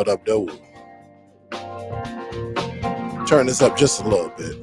What up, though? Turn this up just a little bit.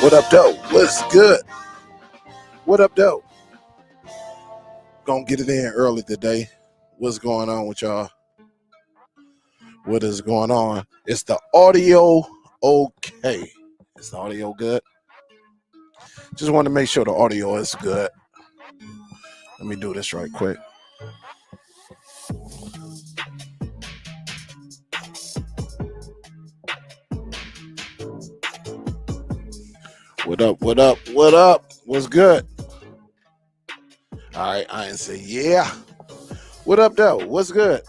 What up, though? What's good? What up, though? Gonna get it in early today. What's going on with y'all? What is going on? Is the audio okay? Is the audio good? Just want to make sure the audio is good. Let me do this right quick. What up? What up? What up? What's good? All right, I ain't say yeah. What up, though? What's good?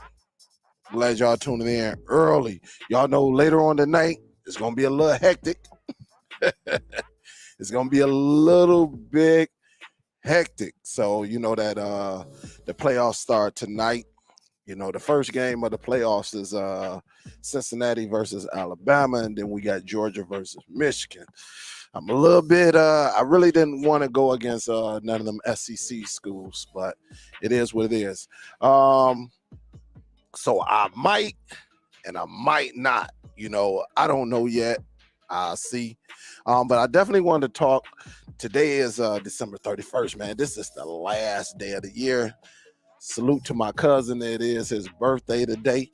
Glad y'all tuning in early. Y'all know later on tonight it's gonna be a little hectic. It's gonna be a little bit hectic. So you know that the playoffs start tonight. You know, the first game of the playoffs is Cincinnati versus Alabama, and then we got Georgia versus Michigan. I'm a little bit I really didn't want to go against none of them SEC schools, but it is what it is. So I might and I might not, you know, I don't know yet. I'll see. But I definitely wanted to talk. Today is December 31st, man. This is the last day of the year. Salute to my cousin. It is his birthday today.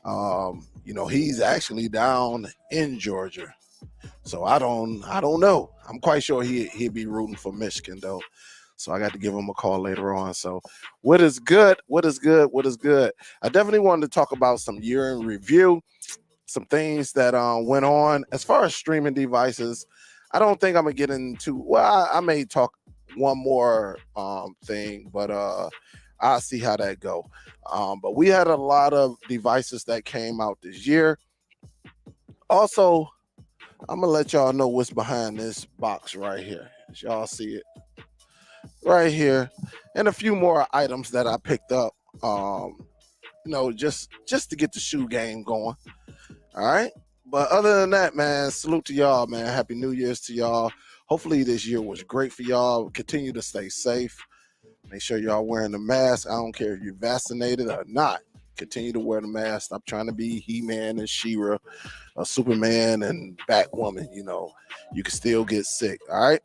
You know, he's actually down in Georgia. So I don't know. I'm quite sure he'd be rooting for Michigan though. So I got to give him a call later on. So what is good? What is good? What is good? I definitely wanted to talk about some year in review, some things that went on as far as streaming devices. I don't think I'm gonna get into. Well, I may talk one more thing, but I'll see how that go. But we had a lot of devices that came out this year. Also, I'm gonna let y'all know what's behind this box right here. As y'all see it right here, and a few more items that I picked up. You know, just to get the shoe game going. All right. But other than that, man, salute to y'all, man. Happy New Year's to y'all. Hopefully this year was great for y'all. Continue to stay safe. Make sure y'all wearing the mask. I don't care if you're vaccinated or not. Continue to wear the mask. Stop trying to be He-Man and She-Ra, Superman and Batwoman. You know, you can still get sick. All right.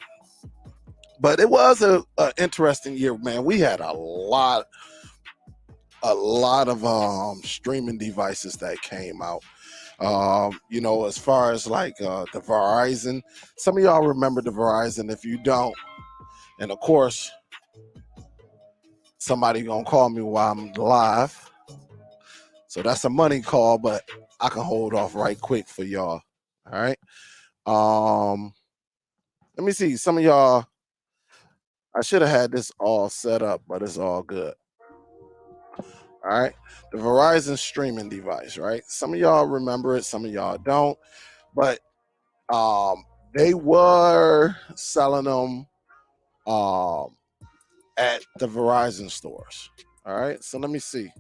But it was a interesting year, man. We had a lot of streaming devices that came out. You know, as far as like the Verizon, some of y'all remember the Verizon. If you don't, and of course, somebody gonna call me while I'm live. So that's a money call, but I can hold off right quick for y'all. All right. Let me see. Some of y'all, I should have had this all set up, but it's all good. All right. The Verizon streaming device, right? Some of y'all remember it, some of y'all don't. But they were selling them at the Verizon stores. All right. So let me see.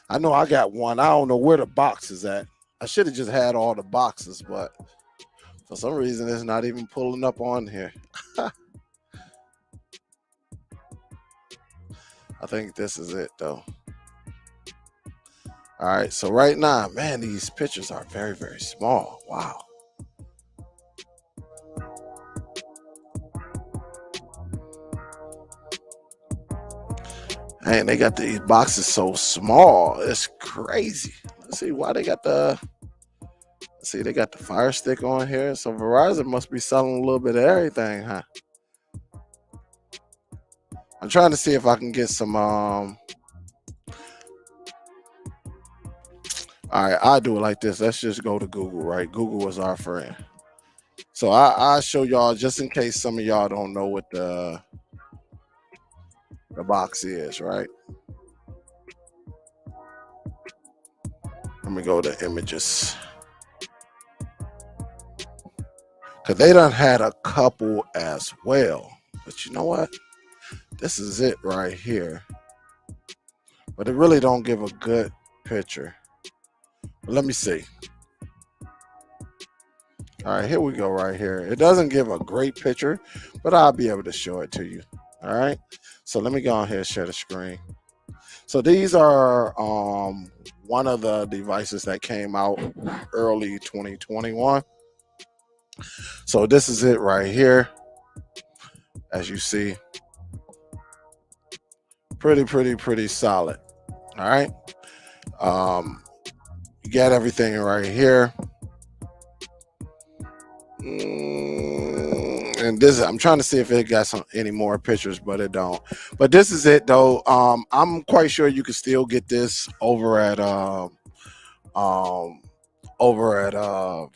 I know I got one. I don't know where the box is at. I should have just had all the boxes, but for some reason it's not even pulling up on here. I think this is it though. All right, so right now, man, these pictures are very, very small. Wow. And they got these boxes so small. It's crazy. Let's see why they got the. See, they got the Fire Stick on here. So Verizon must be selling a little bit of everything, huh? I'm trying to see if I can get some. All right, I'll do it like this. Let's just go to Google, right? Google is our friend. So I'll show y'all just in case some of y'all don't know what the box is, right? Let me go to images. Because they done had a couple as well. But you know what? This is it right here. But it really don't give a good picture. But let me see. All right, here we go right here. It doesn't give a great picture, but I'll be able to show it to you. All right. So let me go ahead and share the screen. So these are one of the devices that came out early 2021. So this is it right here. As you see, pretty solid. All right. You got everything right here. And this, I'm trying to see if it got any more pictures, but it don't. But this is it though. I'm quite sure you can still get this over at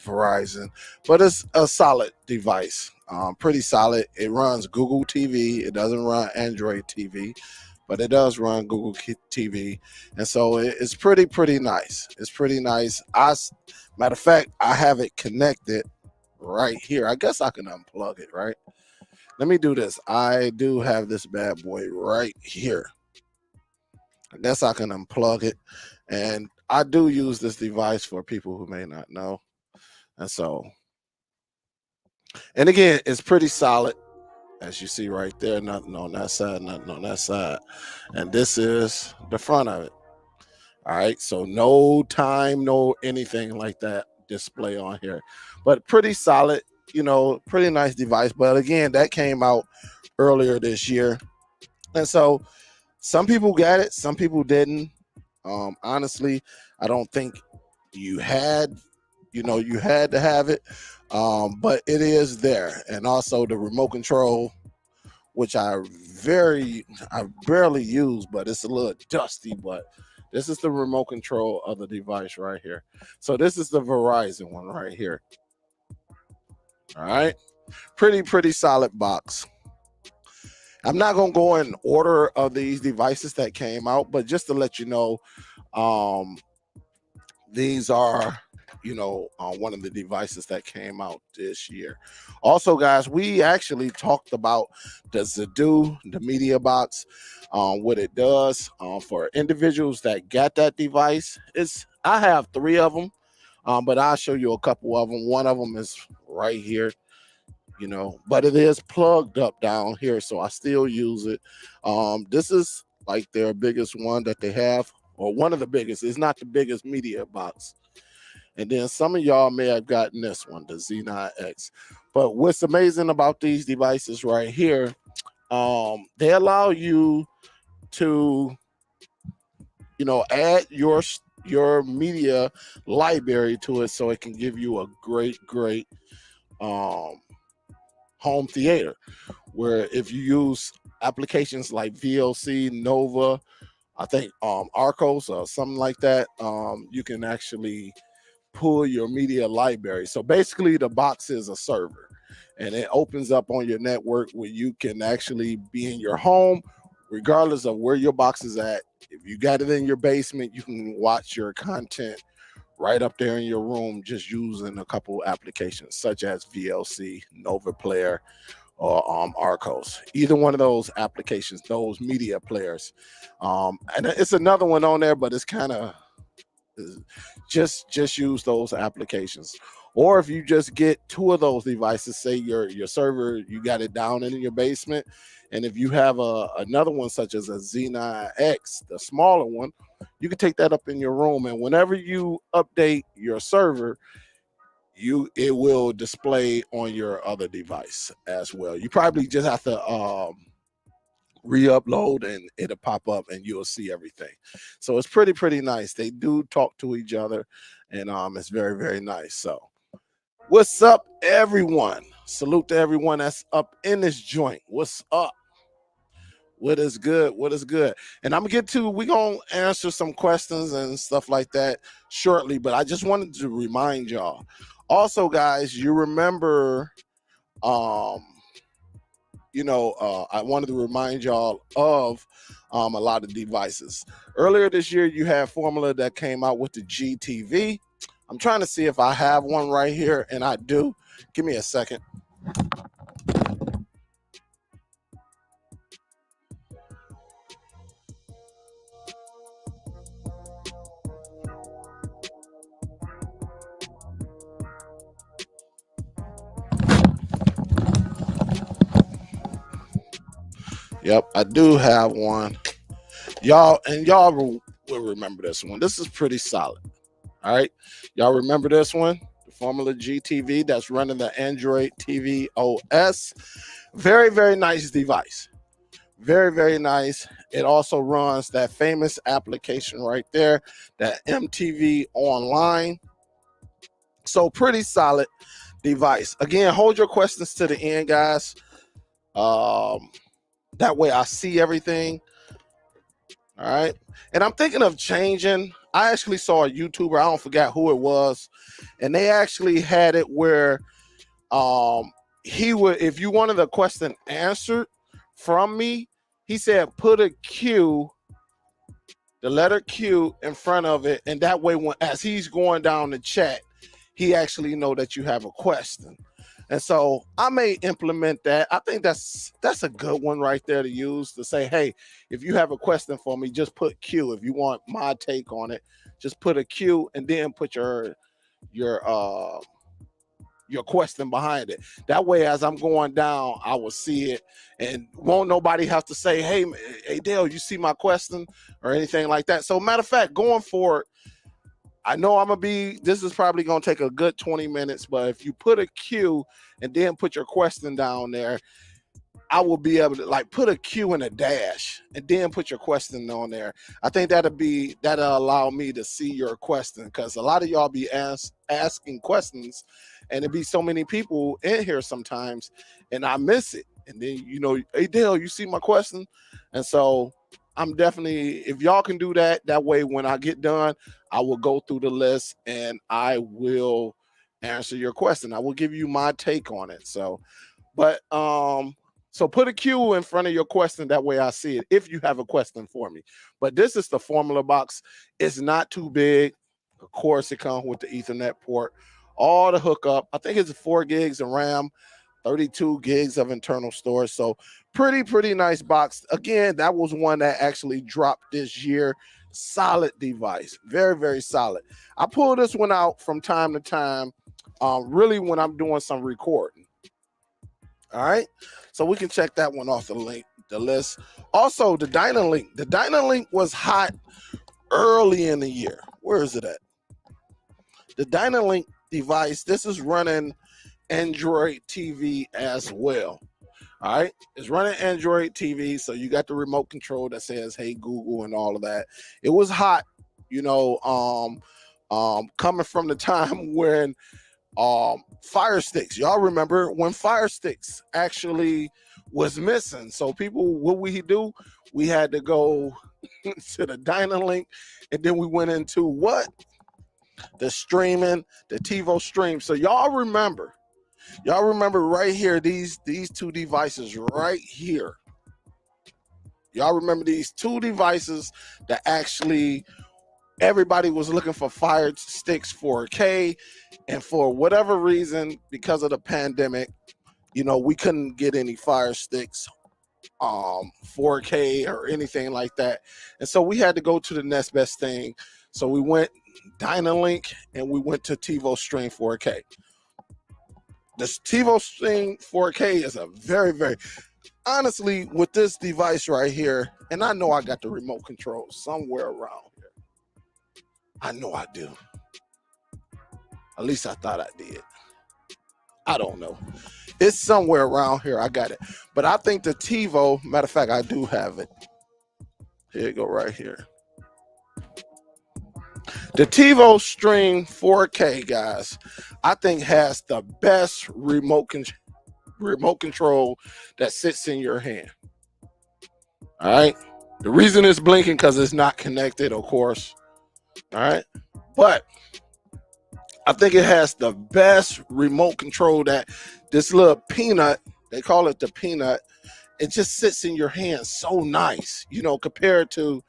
Verizon, but it's a solid device. Pretty solid. It runs Google TV. It doesn't run Android TV, but it does run Google TV, and so it's pretty nice. It's pretty nice. Matter of fact, I have it connected right here. I guess I can unplug it, right? Let me do this. I do have this bad boy right here. I guess I can unplug it. And I do use this device for people who may not know. And so, and again, it's pretty solid. As you see right there, nothing on that side, nothing on that side. And this is the front of it. All right. So no time, no anything like that display on here. But pretty solid, pretty nice device. But again, that came out earlier this year. And so some people got it, some people didn't. Honestly, I don't think you had to have it. But it is there. And also the remote control, which I barely use, but it's a little dusty, but this is the remote control of the device right here. So this is the Verizon one right here. All right. Pretty solid box. I'm not going to go in order of these devices that came out, but just to let you know, these are, one of the devices that came out this year. Also, guys, we actually talked about the Zadu, the media box, what it does for individuals that got that device. I have 3 of them, but I'll show you a couple of them. One of them is right here. But it is plugged up down here, so I still use it. This is like their biggest one that they have, or one of the biggest. It's not the biggest media box. And then some of y'all may have gotten this one, the Z9X. But what's amazing about these devices right here, they allow you to, add your media library to it, so it can give you a great home theater, where if you use applications like VLC, Nova, I think Arcos or something like that, you can actually pull your media library. So basically the box is a server, and it opens up on your network where you can actually be in your home regardless of where your box is at. If you got it in your basement, you can watch your content right up there in your room just using a couple applications such as VLC, Nova Player, or Arcos. Either one of those applications, those media players. And it's another one on there, but it's kind of just use those applications. Or if you just get 2 of those devices, say your server, you got it down in your basement, and if you have another one such as a Z9X, the smaller one, you can take that up in your room, and whenever you update your server, it will display on your other device as well. You probably just have to re-upload and it'll pop up and you'll see everything. So it's pretty nice. They do talk to each other, and it's very nice. So what's up, everyone? Salute to everyone that's up in this joint. What's up? What is good? What is good? And I'm gonna we're gonna answer some questions and stuff like that shortly, but I just wanted to remind y'all. Also, guys, you remember I wanted to remind y'all of a lot of devices. Earlier this year, you had Formula that came out with the GTV. I'm trying to see if I have one right here, and I do. Give me a second. Yep, I do have one. Y'all will remember this one. This is pretty solid. All right. Y'all remember this one? The Formula GTV that's running the Android TV OS. Very nice device. Very nice. It also runs that famous application right there, that MTV Online. So pretty solid device. Again, hold your questions to the end, guys. That way I see everything. All right. And I'm thinking of changing. I actually saw a YouTuber, I don't forget who it was, and they actually had it where he would, if you wanted a question answered from me, he said put a Q, the letter Q in front of it, and that way when as he's going down the chat, he actually know that you have a question. And so I may implement that. I think that's a good one right there to use, to say, hey, if you have a question for me, just put Q. If you want my take on it, just put a Q and then put your question behind it. That way, as I'm going down, I will see it, and won't nobody have to say, hey Dale, you see my question or anything like that. So matter of fact, going forward, I know this is probably going to take a good 20 minutes, but if you put a Q and then put your question down there, I will be able to like put a Q and a dash and then put your question on there. I think that'll allow me to see your question, because a lot of y'all be asking questions, and it be so many people in here sometimes, and I miss it. And then, hey Dale, you see my question? And so I'm definitely, if y'all can do that, that way when I get done, I will go through the list and I will answer your question. I will give you my take on it. So put a Q in front of your question. That way I see it if you have a question for me. But this is the Formula box. It's not too big. Of course, it comes with the Ethernet port, all the hookup. I think it's 4 gigs of RAM, 32 gigs of internal storage. So pretty nice box. Again, that was one that actually dropped this year. Solid device. Very solid. I pull this one out from time to time, really when I'm doing some recording. All right. So we can check that one off the list. Also, the Dynalink. The Dynalink was hot early in the year. Where is it at? The Dynalink device, this is running Android TV as well. All right, it's running Android TV, so you got the remote control that says hey Google and all of that. It was hot, coming from the time when Fire Sticks, y'all remember when Fire Sticks actually was missing. So people, what we do, we had to go to the Dynalink, and then we went into what? The streaming, the TiVo stream. So y'all remember right here, these two devices right here. Y'all remember these two devices that actually everybody was looking for Fire Sticks 4K, and for whatever reason, because of the pandemic, we couldn't get any Fire Sticks 4K or anything like that. And so we had to go to the next best thing. So we went Dynalink and we went to TiVo Stream 4K. This TiVo Stream 4K is a very, honestly, with this device right here, and I know I got the remote control somewhere around here. I know I do. At least I thought I did. I don't know. It's somewhere around here. I got it. But I think the TiVo, matter of fact, I do have it. Here you go, right here. The TiVo Stream 4K, guys, I think has the best remote control that sits in your hand. All right. The reason it's blinking because it's not connected, of course. All right. But I think it has the best remote control, that this little peanut, they call it the peanut, it just sits in your hand so nice, you know, compared to,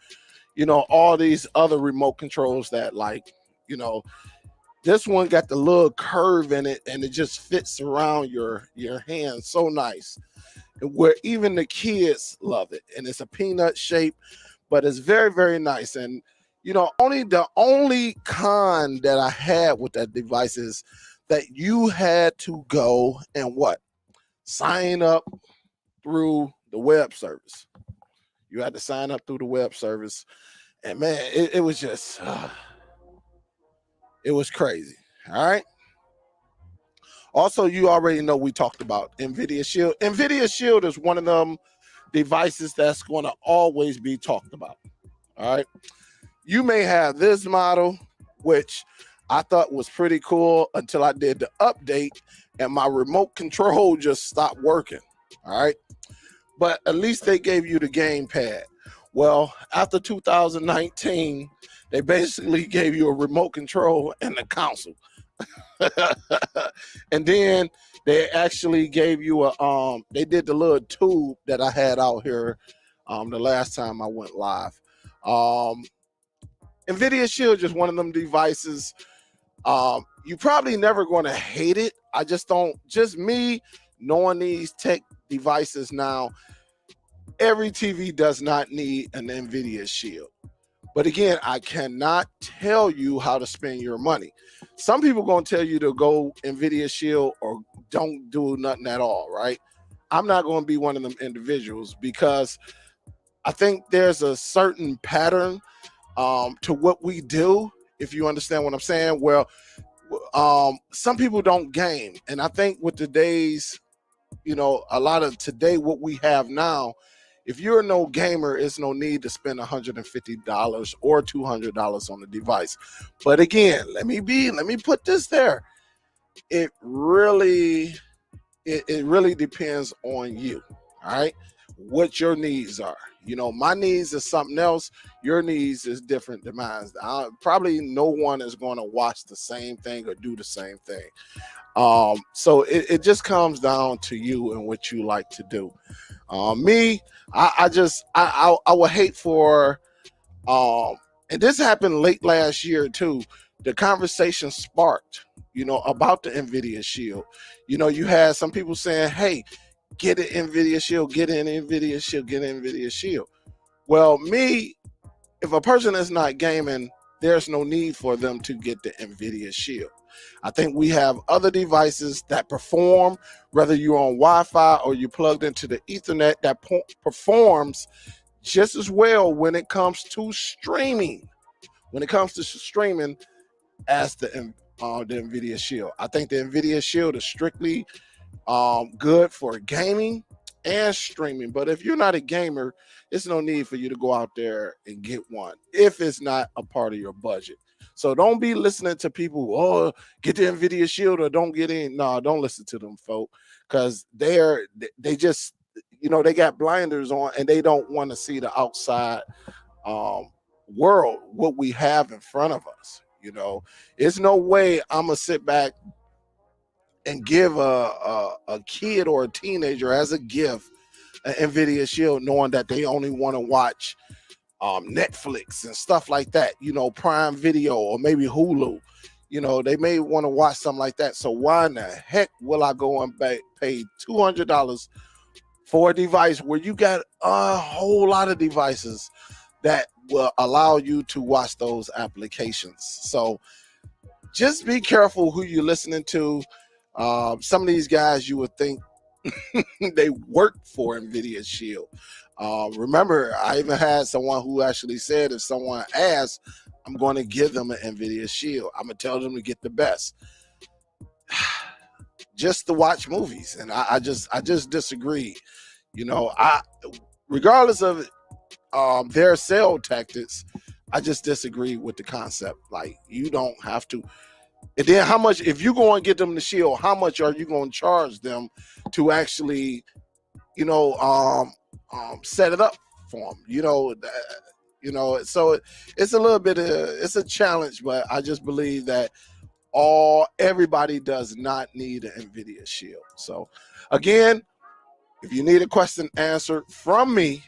you know, all these other remote controls that, like, you know, this one got the little curve in it and it just fits around your hand so nice, where even the kids love it. And it's a peanut shape, but it's very, very nice. And you know, the only con that I had with that device is that you had to go and sign up through the web service. You had to sign up through the web service, and man, it was just it was crazy. All right. Also, you already know we talked about Nvidia Shield. Nvidia Shield is one of them devices that's going to always be talked about. All right. You may have this model, which I thought was pretty cool until I did the update and my remote control just stopped working. All right. But at least they gave you the gamepad. Well, after 2019, they basically gave you a remote control and a console. And then they actually gave you they did the little tube that I had out here the last time I went live. Nvidia Shield is just one of them devices. You probably never going to hate it. I just don't, just me knowing these tech devices now, every TV does not need an Nvidia Shield. But again, I cannot tell you how to spend your money. Some people going to tell you to go Nvidia Shield or don't do nothing at all, right? I'm not going to be one of them individuals, because I think there's a certain pattern to what we do, if you understand what I'm saying. Well, some people don't game, and I think with today's, you know, a lot of today, what we have now, if you're no gamer, it's no need to spend $150 or $200 on the device. But again, let me put this there. It really depends on you. All right, what your needs are. You know, my needs is something else. Your needs is different than mine. Probably no one is going to watch the same thing or do the same thing. So it just comes down to you and what you like to do. Me, I would hate for, and this happened late last year too. The conversation sparked, you know, about the Nvidia Shield. You know, you had some people saying, "Hey, get an Nvidia Shield, get an Nvidia Shield, get an Nvidia Shield." Well, me, if a person is not gaming, there's no need for them to get the Nvidia Shield. I think we have other devices that perform, whether you're on Wi-Fi or you plugged into the Ethernet, that performs just as well when it comes to streaming. When it comes to streaming, as the Nvidia Shield. I think the Nvidia Shield is strictly good for gaming and streaming. But if you're not a gamer, it's no need for you to go out there and get one if it's not a part of your budget. So don't be listening to people, oh, get the Nvidia Shield or don't get in. No, don't listen to them, folk, because they just, you know, they got blinders on and they don't want to see the outside world, what we have in front of us. You know, it's no way I'm gonna sit back and give a kid or a teenager as a gift an Nvidia Shield, knowing that they only want to watch Netflix and stuff like that, you know, Prime Video or maybe Hulu. You know, they may want to watch something like that. So why in the heck will I go and pay $200 for a device where you got a whole lot of devices that will allow you to watch those applications? So just be careful who you're listening to. Some of these guys, you would think they work for Nvidia Shield. Remember, I even had someone who actually said, if someone asks, I'm going to give them an Nvidia Shield. I'm going to tell them to get the best. just to watch movies. And I just disagree. You know, regardless of their sale tactics, I just disagree with the concept. Like, you don't have to. And then how much, if you go and get them the Shield, how much are you going to charge them to actually, you know, set it up for them? You know, so it's a little bit of, it's a challenge, but I just believe that everybody does not need an Nvidia Shield. So again, if you need a question answered from me,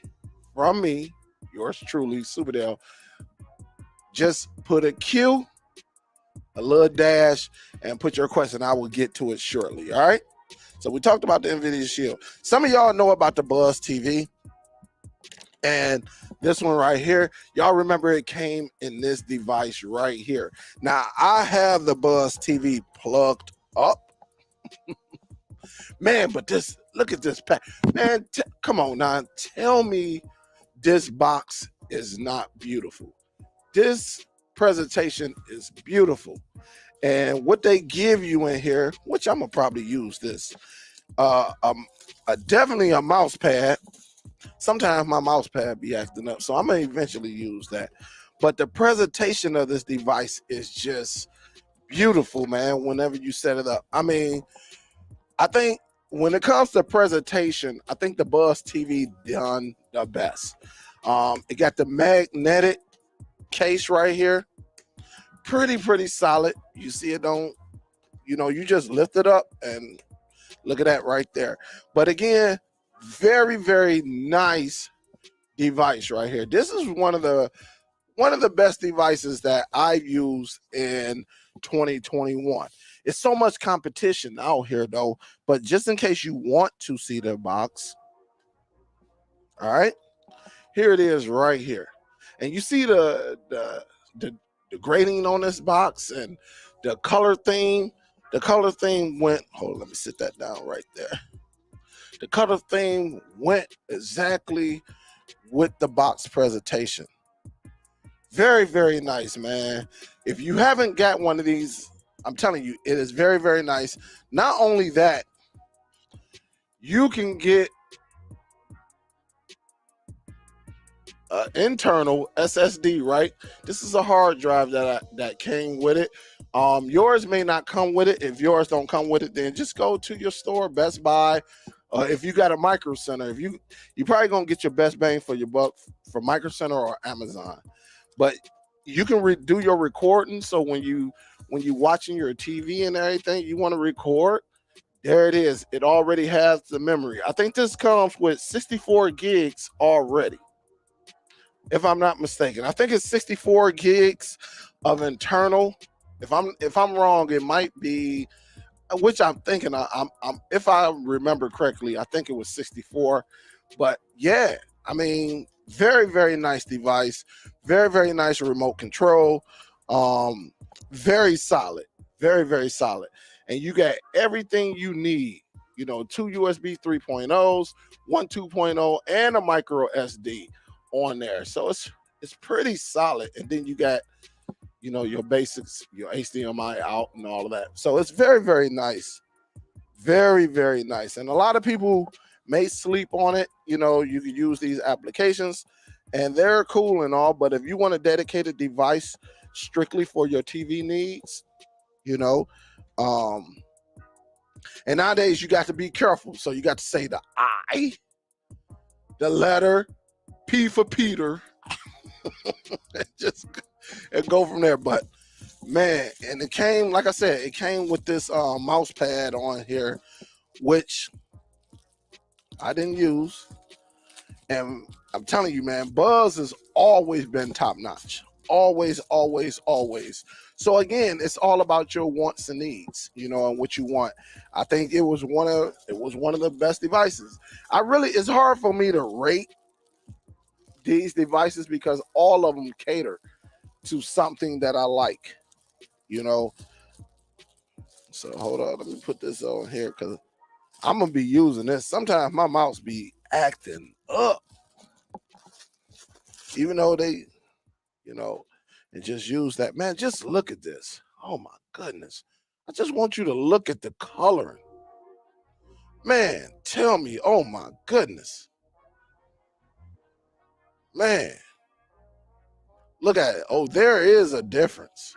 yours truly, Superdell, just put a Q, a little dash, and put your question. I will get to it shortly. All right. So we talked about the Nvidia Shield. Some of y'all know about the Buzz TV. And this one right here, y'all remember it came in this device right here. Now, I have the Buzz TV plugged up. Man, but this, look at this pack. Man, come on now. Tell me this box is not beautiful. This presentation is beautiful. And what they give you in here, which I'm going to probably use this, definitely a mouse pad. Sometimes my mouse pad be acting up, so I'm going to eventually use that. But the presentation of this device is just beautiful, man, whenever you set it up. I mean, I think when it comes to presentation, I think the Buzz TV done the best. It got the magnetic case right here. Pretty solid. You see it don't, you know, you just lift it up and look at that right there. But again, very nice device right here. This is one of the best devices that I've used in 2021. It's so much competition out here though, but just in case you want to see the box, all right, here it is right here. And you see the grading on this box and the color theme. The color theme went, hold on, let me sit that down right there. The color theme went exactly with the box presentation. Very nice, man. If you haven't got one of these, I'm telling you, it is very nice. Not only that, you can get internal SSD, right? This is a hard drive that came with it. Yours may not come with it. If yours don't come with it, then just go to your store, Best Buy. If you got a Micro Center, you probably gonna get your best bang for your buck for Micro Center or Amazon. But you can do your recording. So when you watching your TV and everything, you want to record. There it is. It already has the memory. I think this comes with 64 gigs already, if I'm not mistaken. I think it's 64 gigs of internal. If I'm wrong, it might be, which I'm thinking. I'm if I remember correctly, I think it was 64. But yeah, I mean, very nice device. Very nice remote control. Very solid. Very solid. And you got everything you need. You know, 2 USB 3.0s, 1 2.0, and a micro SD on there. So it's pretty solid. And then you got, you know, your basics, your HDMI out and all of that. So it's very nice. Very nice. And a lot of people may sleep on it. You know, you can use these applications and they're cool and all, but if you want a dedicated device strictly for your TV needs, you know, and nowadays you got to be careful. So you got to say the I, the letter P for Peter, and go from there. But man, and it came, like I said, it came with this mouse pad on here, which I didn't use. And I'm telling you, man, Buzz has always been top notch. Always. So again, it's all about your wants and needs, you know, and what you want. I think it was one of the best devices. It's hard for me to rate these devices because all of them cater to something that I like, you know. So hold on, let me put this on here because I'm gonna be using this. Sometimes my mouse be acting up, even though they, you know, and just use that. Man, just look at this. Oh my goodness. I just want you to look at the coloring. Man, tell me, oh my goodness. Man, look at it. Oh, there is a difference.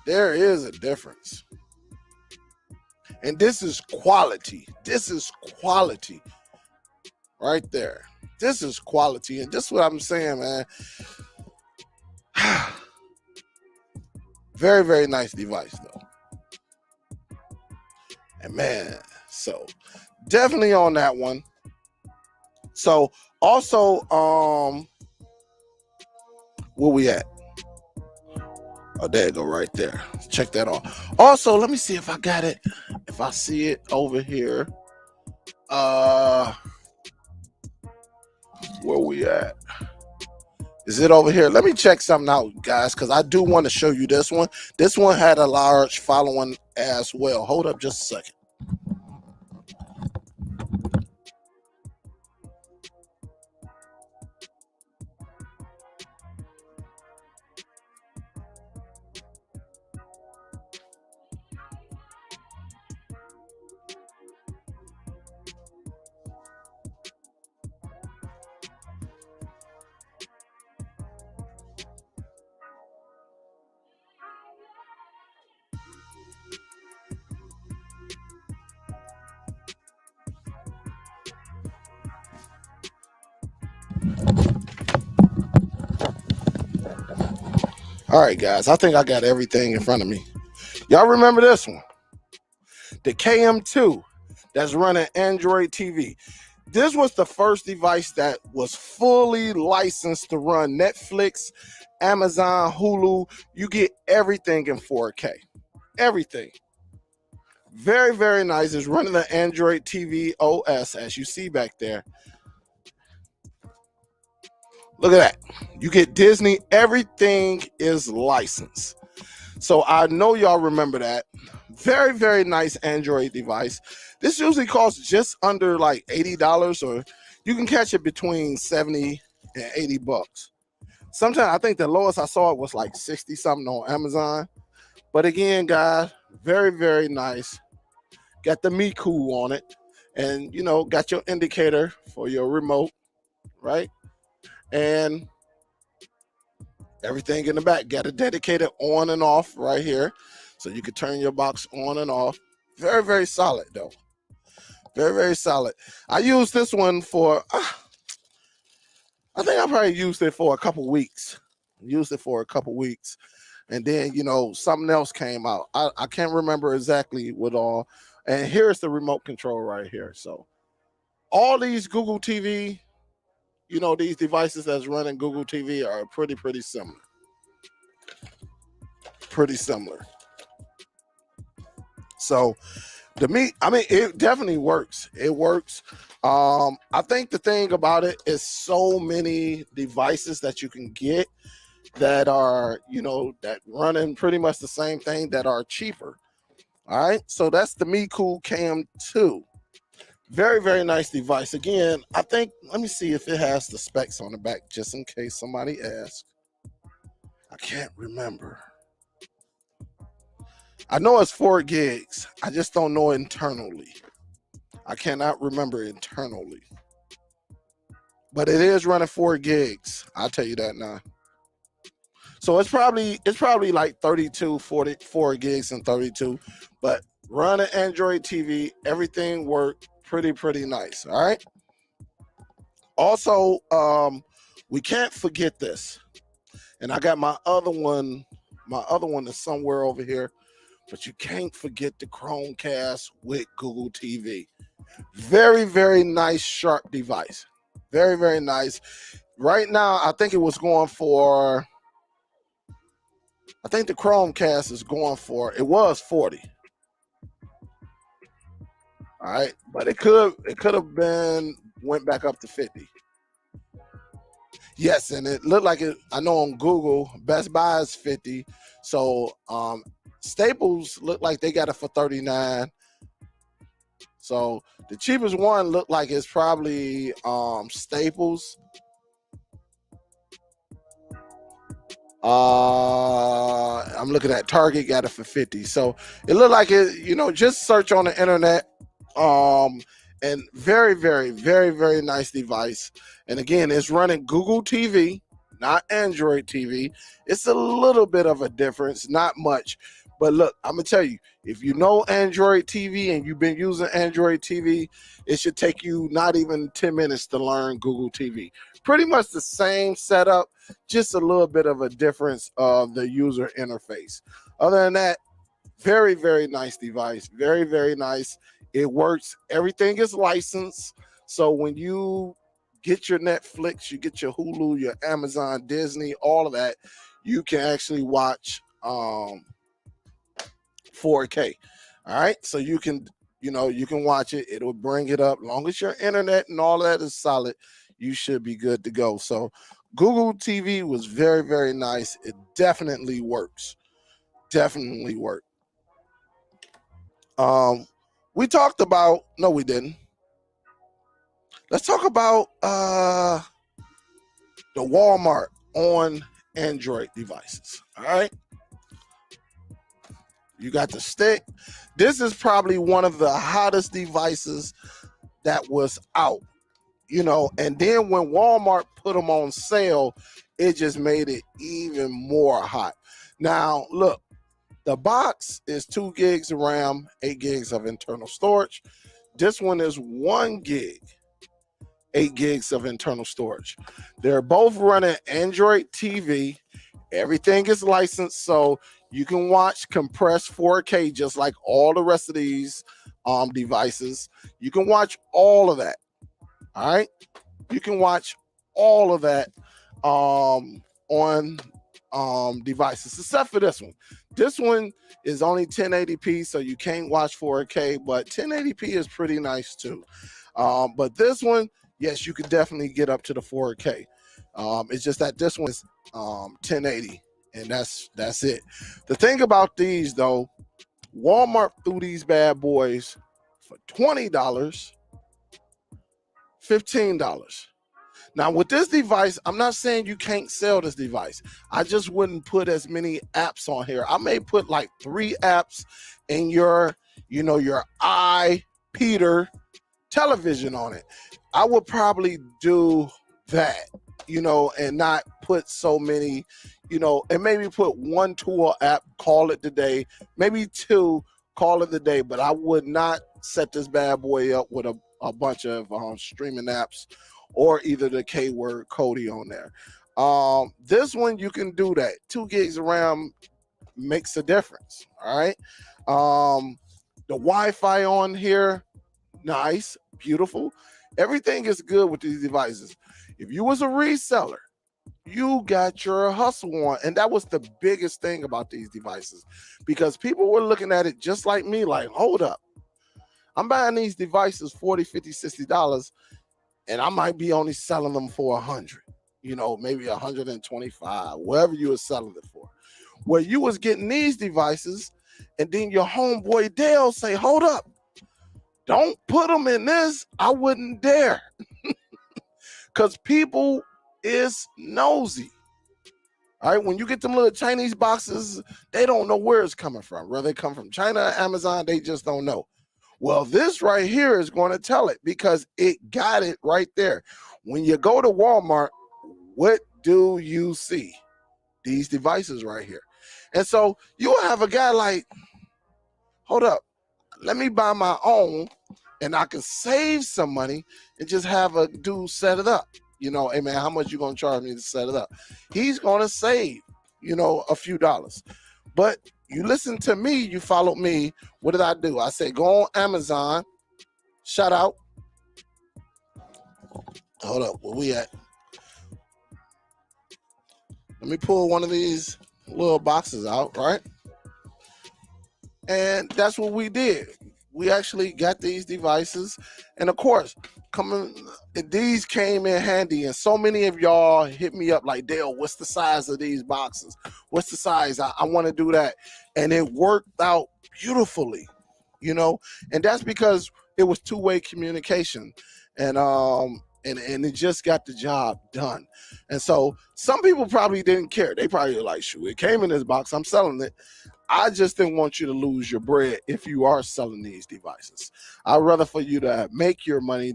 There is a difference. And this is quality. This is quality right there. This is quality. And this is what I'm saying, man. Very, very nice device, though. And man, so definitely on that one. So also, where we at? Oh, there you go, right there. Check that off. Also, let me see if I got it. If I see it over here. Where we at? Is it over here? Let me check something out, guys, because I do want to show you this one. This one had a large following as well. Hold up just a second. All right, guys, I think I got everything in front of me. Y'all remember this one? The KM2 that's running Android TV. This was the first device that was fully licensed to run Netflix, Amazon, Hulu. You get everything in 4K. Everything. Very, very nice. It's running the Android TV OS, as you see back there. Look at that. You get Disney. Everything is licensed. So I know y'all remember that. Very, very nice Android device. This usually costs just under like $80, or you can catch it between 70 and 80 bucks. Sometimes I think the lowest I saw it was like 60 something on Amazon. But again, guys, very, very nice. Got the Mecool on it, and you know, got your indicator for your remote, right? And everything in the back. Got a dedicated on and off right here, so you can turn your box on and off. Very, very solid though. Very, very solid. I used this one for, I think I probably used it for a couple weeks. And then, you know, something else came out. I can't remember exactly what all. And here's the remote control right here. So all these Google TV, you know, these devices that's running Google TV are pretty similar. Pretty similar. So to me, I mean, it definitely works. It works. I think the thing about it is so many devices that you can get that are, you know, that running pretty much the same thing that are cheaper. All right. So that's the Mecool KM2. Very, very nice device. Again, I think, let me see if it has the specs on the back, just in case somebody asks. I can't remember. I know it's 4 gigs. I just don't know internally. I cannot remember internally. But it is running 4 gigs. I'll tell you that now. So it's probably like 32, 44 gigs and 32. But running Android TV, everything worked pretty nice. All right. Also, we can't forget this. And I got my other one. My other one is somewhere over here. But you can't forget the Chromecast with Google TV. Very, very nice, sharp device. Very, very nice. Right now, I think it was going for, I think the Chromecast is going for, it was 40. All right, but it could have been, went back up to 50. Yes, and it looked like it, I know on Google, Best Buy is 50. So Staples looked like they got it for 39. So the cheapest one looked like it's probably Staples. I'm looking at Target, got it for 50. So it looked like it, you know, just search on the internet And very, very, very, very nice device. And again, it's running Google TV, not Android TV. It's a little bit of a difference, not much. But look, I'm gonna tell you, if you know Android TV and you've been using Android TV, it should take you not even 10 minutes to learn Google TV. Pretty much the same setup, just a little bit of a difference of the user interface. Other than that, very, very nice device. Very, very nice. It works. Everything is licensed. So when you get your Netflix, you get your Hulu, your Amazon, Disney, all of that, you can actually watch 4K. All right. So you can watch it. It'll bring it up. As long as your internet and all of that is solid, you should be good to go. So Google TV was very, very nice. It definitely works. Definitely worked. We talked about, no, we didn't. Let's talk about the Walmart on Android devices. All right. You got the stick. This is probably one of the hottest devices that was out, and then when Walmart put them on sale, it just made it even more hot. Now, look, the box is 2 gigs of RAM, 8 gigs of internal storage. This one is 1 gig, 8 gigs of internal storage. They're both running Android TV. Everything is licensed, so you can watch compressed 4K just like all the rest of these devices. You can watch all of that. All right, you can watch all of that on devices, except for this one. This one is only 1080p, so you can't watch 4K, but 1080p is pretty nice too. But this one, yes, you could definitely get up to the 4K. It's just that this one is 1080, and that's it. The thing about these though, Walmart threw these bad boys for $20, $15. Now with this device, I'm not saying you can't sell this device. I just wouldn't put as many apps on here. I may put like 3 apps in your Peter television on it. I would probably do that, and not put so many, and maybe put 1 tool app, call it the day, maybe 2, call it the day, but I would not set this bad boy up with a bunch of streaming apps or either the K-word Cody on there. This one, you can do that. 2 gigs of RAM makes a difference, all right? The Wi-Fi on here, nice, beautiful. Everything is good with these devices. If you was a reseller, you got your hustle on. And that was the biggest thing about these devices, because people were looking at it just like me, like, hold up. I'm buying these devices $40, $50, $60, and I might be only selling them for $100, maybe $125, wherever you were selling it for. Where you was getting these devices, and then your homeboy Dale say, hold up, don't put them in this. I wouldn't dare. Because people is nosy. All right, when you get them little Chinese boxes, they don't know where it's coming from. Whether they come from China, Amazon, they just don't know. Well, this right here is going to tell it, because it got it right there. When you go to Walmart, what do you see? These devices right here. And so you'll have a guy like, hold up, let me buy my own, and I can save some money and just have a dude set it up. Hey man, how much you gonna charge me to set it up? He's gonna save, a few dollars. But you listen to me, you followed me. What did I do? I said, go on Amazon. Shout out. Hold up, where we at? Let me pull one of these little boxes out, right? And that's what we did. We actually got these devices, and of course, these came in handy. And so many of y'all hit me up like, Dale, what's the size of these boxes? What's the size? I want to do that, and it worked out beautifully, And that's because it was 2-way communication, and it just got the job done. And so some people probably didn't care. They probably were like, shoot, it came in this box, I'm selling it. I just didn't want you to lose your bread if you are selling these devices. I'd rather for you to make your money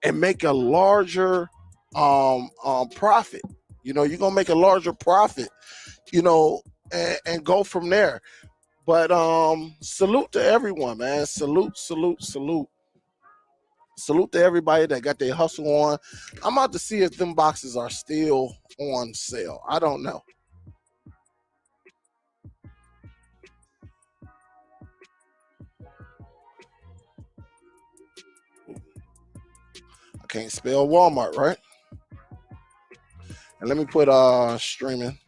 and make a larger profit. You know, you're gonna make a larger profit, you know, and go from there. But salute to everyone, man. Salute to everybody that got their hustle on. I'm about to see if them boxes are still on sale. I don't know. I can't spell Walmart, right? And let me put streaming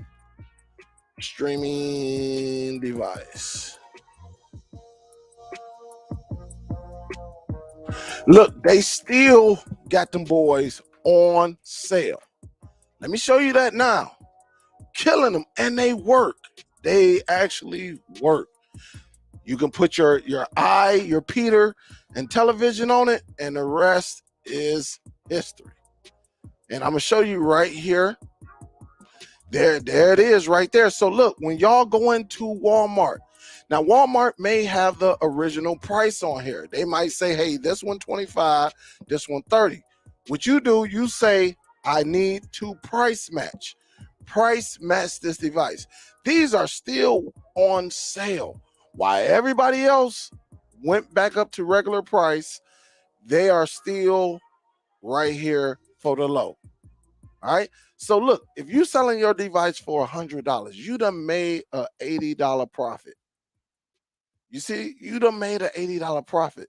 device. Look, they still got them boys on sale. Let me show you that now. Killing them, and they work. They actually work. You can put your Peter and television on it, and the rest is history. And I'm gonna show you right here. There it is right there. So look, when y'all go into Walmart, now Walmart may have the original price on here. They might say, hey, this one 25, this one 30. What you do, you say, I need to price match this device. These are still on sale. While everybody else went back up to regular price, they are still right here for the low. All right. So look, if you're selling your device for $100, you done made a $80 profit. You see, you done made an $80 profit.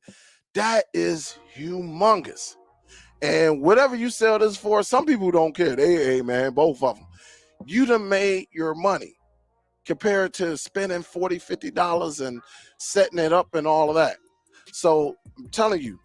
That is humongous. And whatever you sell this for, some people don't care. Hey, man, both of them. You done made your money compared to spending $40, $50 and setting it up and all of that. So I'm telling you,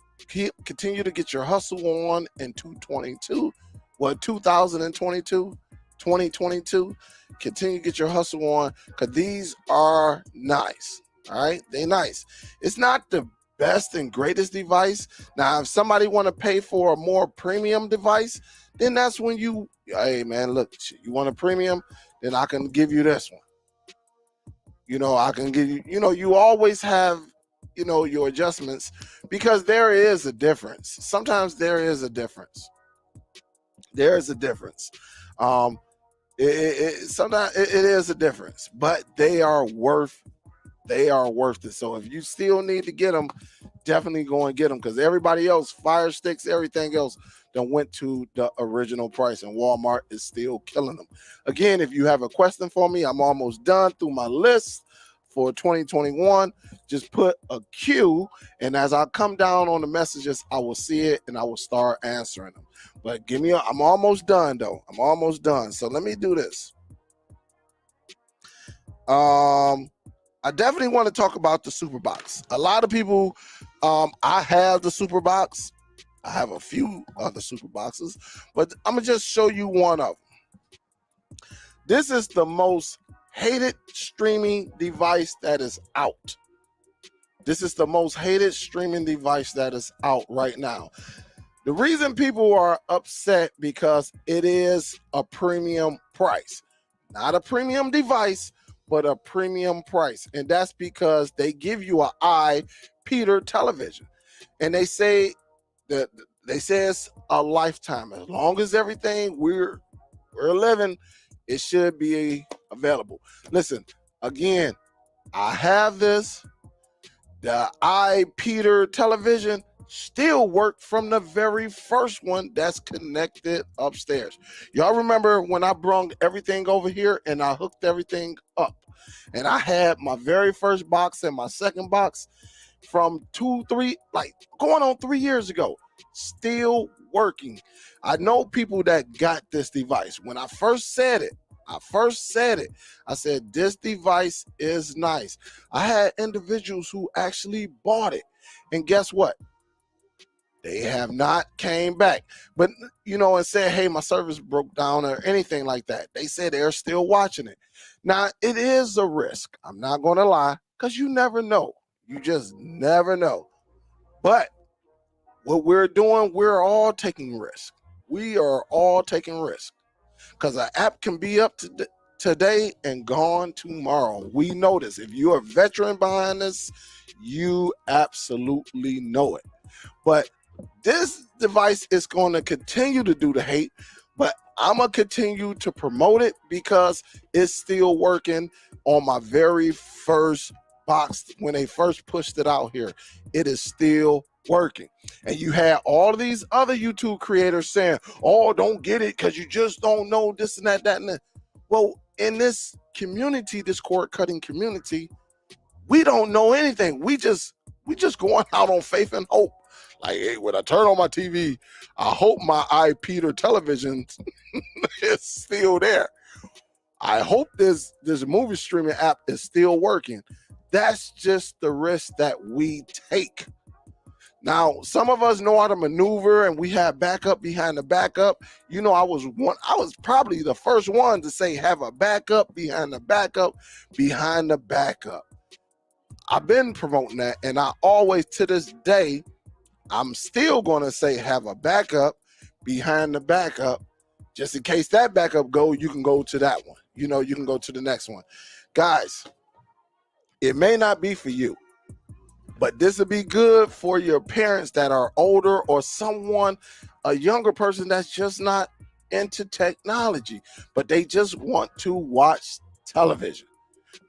continue to get your hustle on in 2022. 2022. Continue to get your hustle on, because these are nice. All right, they nice. It's not the best and greatest device. Now, if somebody want to pay for a more premium device, then that's when you, hey man, look, you want a premium, then I can give you this one. You know, I can give you, you know, you always have, you know, your adjustments, because there is a difference. Sometimes there is a difference. There is a difference. Sometimes it is a difference, but they are worth it. So if you still need to get them, definitely go and get them, because everybody else, Fire Sticks, everything else, done went to the original price, and Walmart is still killing them. Again, if you have a question for me, I'm almost done through my list for 2021. Just put a Q, and as I come down on the messages, I will see it and I will start answering them. But I'm almost done though. I'm almost done. So let me do this. I definitely want to talk about the Superbox. A lot of people, I have the Superbox. I have a few other Superboxes, but I'm gonna just show you one of them. This is the most hated streaming device that is out. This is the most hated streaming device that is out right now. The reason people are upset, because it is a premium price. Not a premium device, but a premium price. And that's because they give you an Peter television. And they say it's a lifetime. As long as everything we're living, it should be available. Listen, again, I have this. The Peter television still work from the very first one that's connected upstairs. Y'all remember when I brought everything over here and I hooked everything up, and I had my very first box and my second box from 2-3, like going on 3 years ago, still working. I know people that got this device. When I first said it, I said, this device is nice. I had individuals who actually bought it, and guess what? They have not came back, but you know, and said, hey, my service broke down or anything like that. They said they're still watching it. Now, it is a risk. I'm not going to lie, because you never know. You just never know. But what we're doing, we're all taking risk. We are all taking risk, because an app can be up to today and gone tomorrow. We know this. If you're a veteran behind this, you absolutely know it. But this device is going to continue to do the hate, but I'm going to continue to promote it because it's still working on my very first box when they first pushed it out here. It is still working. And you had all of these other YouTube creators saying, oh, don't get it because you just don't know this and that, and that. Well, in this community, this cord cutting community, we don't know anything. We just going out on faith and hope. Like, hey, when I turn on my TV, I hope my iPeter television is still there. I hope this movie streaming app is still working. That's just the risk that we take. Now, some of us know how to maneuver, and we have backup behind the backup. You know, I was probably the first one to say have a backup behind the backup behind the backup. I've been promoting that, and I always, to this day, I'm still going to say have a backup behind the backup, just in case that backup go, you can go to that one. You know, you can go to the next one. Guys, it may not be for you, but this would be good for your parents that are older or someone, a younger person that's just not into technology, but they just want to watch television.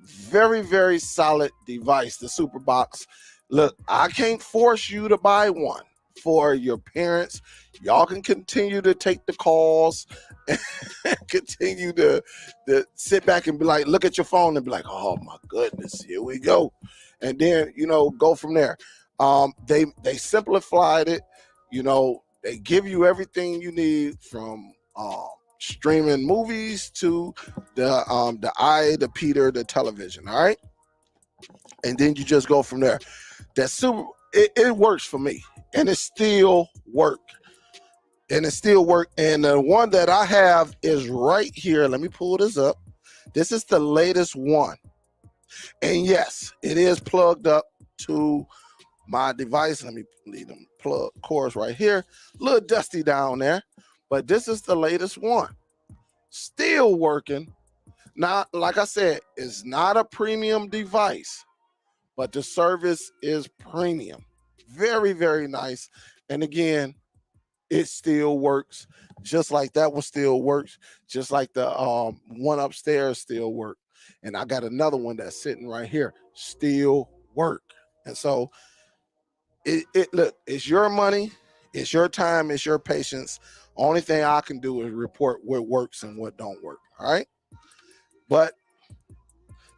Very, very solid device, the Superbox. Look, I can't force you to buy one for your parents. Y'all can continue to take the calls and continue to sit back and be like, look at your phone and be like, oh my goodness, here we go. And then, you know, go from there. They simplified it. You know, they give you everything you need from streaming movies to the Peter, the television. All right. And then you just go from there. It works for me, and it still work. And the one that I have is right here. Let me pull this up. This is the latest one. And yes, it is plugged up to my device. Let me leave them plug cords right here. A little dusty down there, but this is the latest one. Still working. Now, like I said, it's not a premium device, but the service is premium. Very, very nice. And again, it still works. Just like that one still works. Just like the one upstairs still works. And I got another one that's sitting right here, still work. And so look, it's your money, it's your time, it's your patience. Only thing I can do is report what works and what don't work. All right. But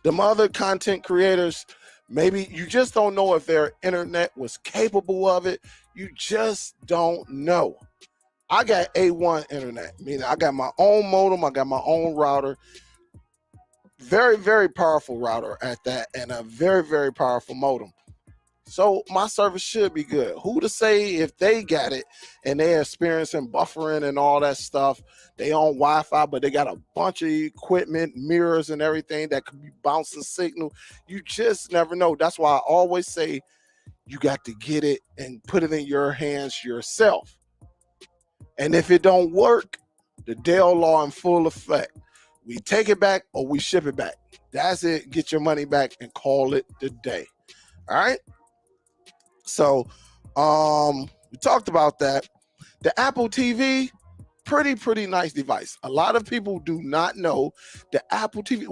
the other content creators, maybe you just don't know if their internet was capable of it. You just don't know. I got A1 internet, meaning I got my own modem, I got my own router. Very, very powerful router at that, and a very, very powerful modem. So my service should be good. Who to say if they got it and they're experiencing buffering and all that stuff, they on Wi-Fi, but they got a bunch of equipment, mirrors and everything that could be bouncing signal. You just never know. That's why I always say you got to get it and put it in your hands yourself. And if it don't work, the Dell law in full effect. We take it back or we ship it back. That's it. Get your money back and call it the day. All right. So we talked about that. The Apple TV, pretty nice device. A lot of people do not know the Apple TV.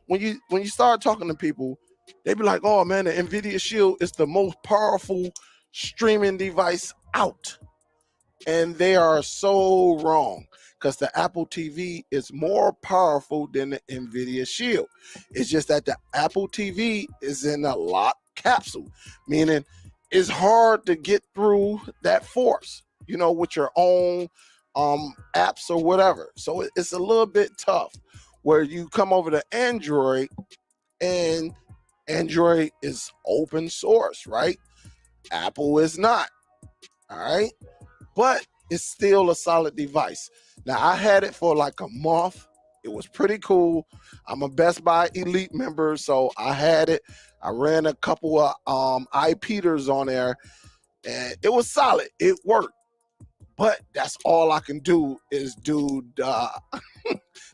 When you start talking to people, they be like, oh man, the Nvidia Shield is the most powerful streaming device out. And they are so wrong, because the Apple TV is more powerful than the Nvidia Shield. It's just that the Apple TV is in a locked capsule, meaning it's hard to get through that force, you know, with your own apps or whatever. So it's a little bit tough. Where you come over to Android, and Android is open source, right? Apple is not. All right. But it's still a solid device. Now, I had it for like a month. It was pretty cool. I'm a Best Buy Elite member, so I had it. I ran a couple of iPeters on there, and it was solid. It worked. but that's all I can do is do the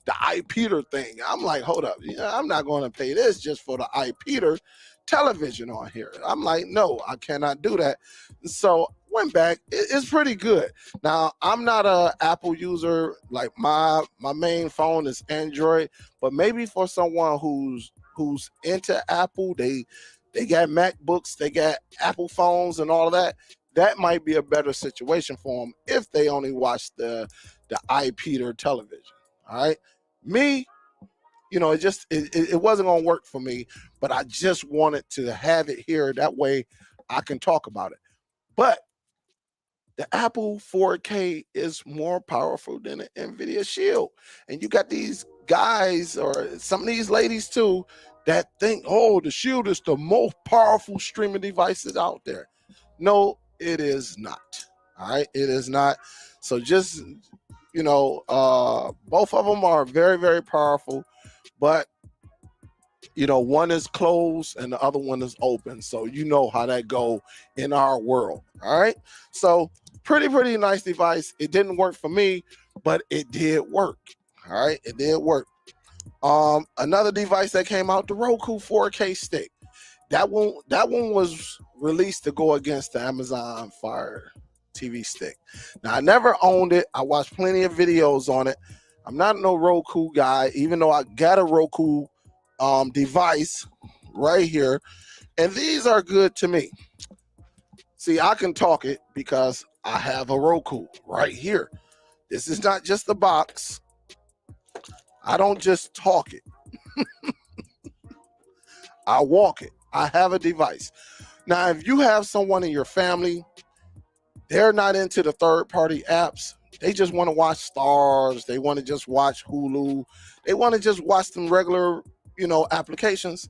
the iPeter thing. I'm like, hold up, I'm not going to pay this just for the iPeter television on here. I'm like, no, I cannot do that. So went back. It's pretty good. Now, I'm not a Apple user. Like my main phone is Android, but maybe for someone who's into Apple, they got MacBooks, they got Apple phones and all of that. That might be a better situation for them if they only watch the iPeter television. All right, me, it wasn't gonna work for me, but I just wanted to have it here. That way, I can talk about it. But the Apple 4K is more powerful than the Nvidia Shield, and you got these guys or some of these ladies too that think, oh, the Shield is the most powerful streaming devices out there. No, it is not. All right, it is not. So just both of them are very, very powerful, but one is closed and the other one is open. So you know how that go in our world. All right. So pretty nice device. It didn't work for me, but it did work. All right, it did work. Another device that came out, the Roku 4K stick. That one was released to go against the Amazon Fire TV stick. Now, I never owned it. I watched plenty of videos on it. I'm not no Roku guy, even though I got a Roku device right here, and these are good to me. See, I can talk it because I have a Roku right here. This is not just a box. I don't just talk it. I walk it. I have a device. Now, if you have someone in your family, they're not into the third-party apps. They just want to watch Stars. They want to just watch Hulu. They want to just watch some regular, applications.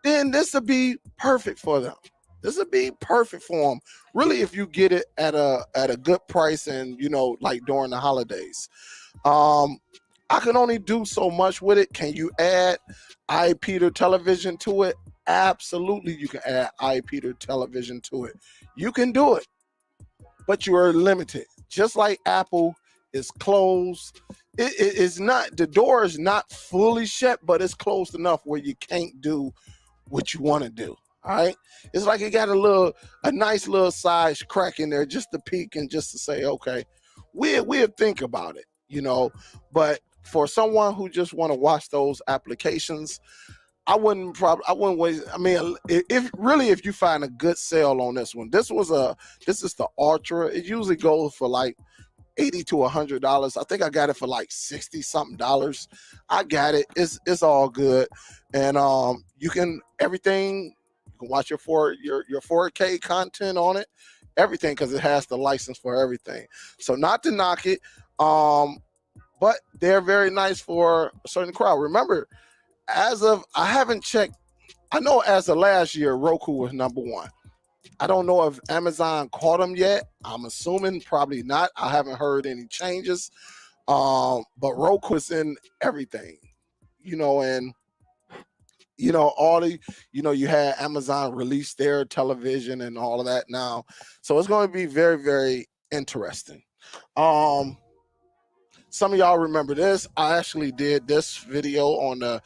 Then this would be perfect for them. This would be perfect for them. Really, if you get it at a good price and, like during the holidays. I can only do so much with it. Can you add iPeter television to it? Absolutely, you can add iPeter television to it. You can do it, but you are limited. Just like Apple is closed. It is not, the door is not fully shut, but it's closed enough where you can't do what you want to do. All right. It's like it got a nice little size crack in there just to peek and just to say, okay, we'll think about it, but for someone who just want to watch those applications, I wouldn't waste. I mean, if you find a good sale on this one, this is the Ultra. It usually goes for like $80 to $100. I think I got it for like $60 something. I got it. It's all good, and you can watch your 4K content on it, everything, because it has the license for everything. So not to knock it, but they're very nice for a certain crowd. Remember, I haven't checked. I know as of last year, Roku was #1. I don't know if Amazon caught them yet. I'm assuming probably not. I haven't heard any changes. But Roku is in everything, and all the, you had Amazon release their television and all of that now. So it's going to be very, very interesting. Some of y'all remember this. I actually did this video on the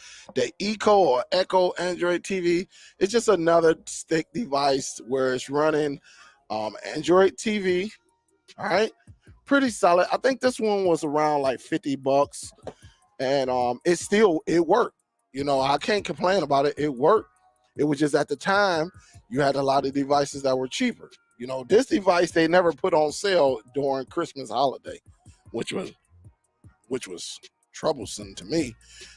Echo Android TV. It's just another stick device where it's running Android TV. All right, pretty solid. I think this one was around like $50, and it worked. I can't complain about it. It worked. It was just at the time you had a lot of devices that were cheaper. This device they never put on sale during Christmas holiday, which was troublesome to me.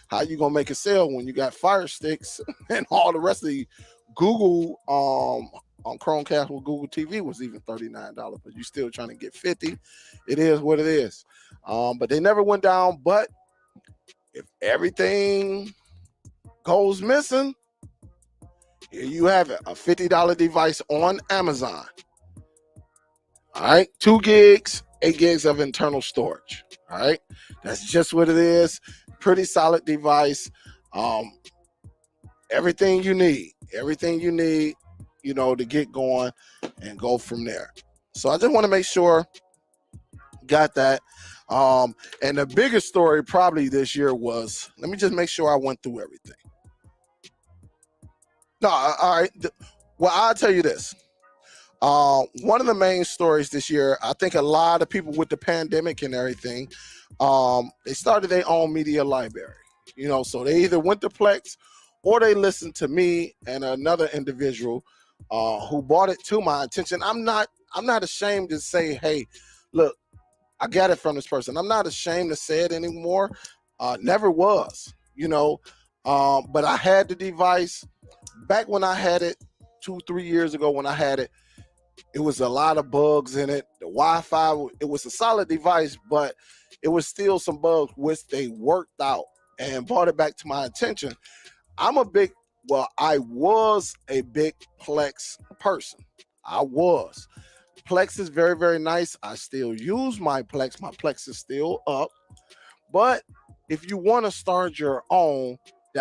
How you gonna make a sale when you got Fire Sticks and all the rest of the Google on Chromecast with Google TV was even $39, but you still trying to get 50. It is what it is. But they never went down. But if everything goes missing, here you have it, a $50 device on Amazon. All right, 2 gigs, 8 gigs of internal storage. All right, that's just what it is. Pretty solid device. Everything you need, to get going and go from there. So I just want to make sure got that. And the biggest story probably this year was, let me just make sure I went through everything. No, all right. Well, I'll tell you this. One of the main stories this year, I think a lot of people with the pandemic and everything, they started their own media library. You know, so they either went to Plex or they listened to me and another individual who brought it to my attention. I'm not ashamed to say, hey, look, I got it from this person. I'm not ashamed to say it anymore. Never was, you know. But I had the device back when I had it 2-3 years ago. When I had it, it was a lot of bugs in it. The Wi-Fi, it was a solid device, but it was still some bugs which they worked out and brought it back to my attention. I was a big Plex person. I was. Plex is very, very nice. I still use my Plex. My Plex is still up. But if you want to start your own,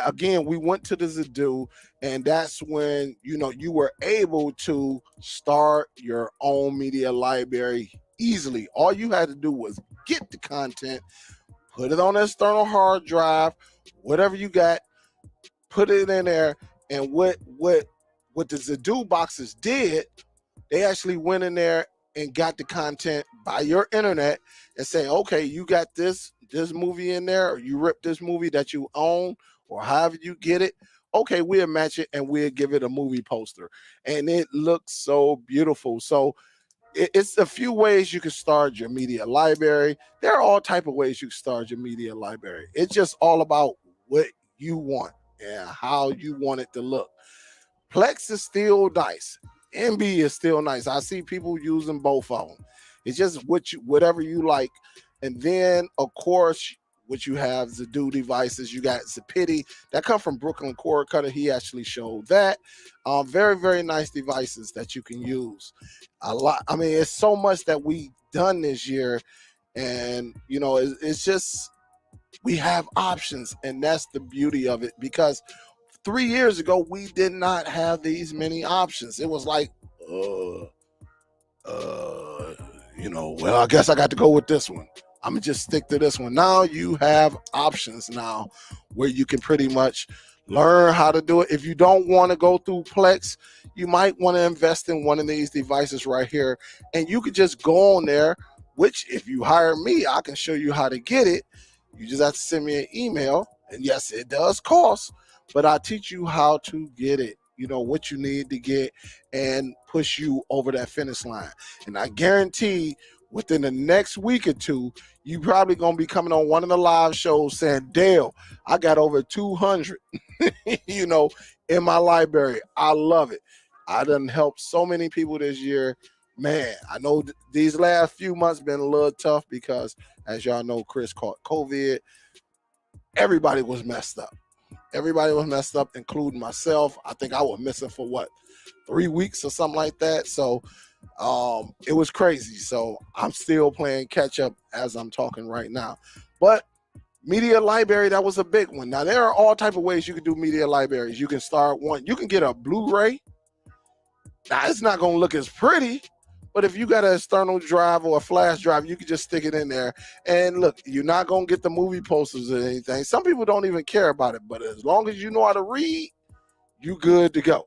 again, we went to the Zedu, and that's when, you know, you were able to start your own media library easily. All you had to do was get the content, put it on an external hard drive, whatever you got, put it in there. And what the Zedu boxes did, they actually went in there and got the content by your internet and say, okay, you got this movie in there, or you ripped this movie that you own, or however you get it. Okay, we'll match it and we'll give it a movie poster. And it looks so beautiful. So it's a few ways you can start your media library. There are all type of ways you can start your media library. It's just all about what you want and how you want it to look. Plex is still nice. MB is still nice. I see people using both of them. It's just whatever you like. And then, of course, what you have Zedu devices. You got Zapiti that come from Brooklyn Cord Cutter. He actually showed that. Very, very nice devices that you can use. A lot. I mean, it's so much that we done this year, and you know, it's just we have options, and that's the beauty of it. Because 3 years ago, we did not have these many options. It was like, you know, well, I guess I got to go with this one. I'm gonna just stick to this one. Now you have options now where you can pretty much learn how to do it. If you don't want to go through Plex, you might want to invest in one of these devices right here, and you could just go on there, which if you hire me, I can show you how to get it. You just have to send me an email, and yes, it does cost, but I teach you how to get it, you know, what you need to get and push you over that finish line. And I guarantee within the next week or two, you probably going to be coming on one of the live shows saying, Dale, I got over 200, you know, in my library. I love it. I done helped so many people this year. Man, I know these last few months been a little tough because, as y'all know, Chris caught COVID. Everybody was messed up. Everybody was messed up, including myself. I think I was missing for 3 weeks or something like that. So it was crazy. So I'm still playing catch up as I'm talking right now. But media library, that was a big one. Now there are all type of ways you can do media libraries. You can start one. You can get a Blu-ray. Now it's not going to look as pretty, but if you got an external drive or a flash drive, you can just stick it in there. And look, you're not going to get the movie posters or anything. Some people don't even care about it, but as long as you know how to read, you good to go.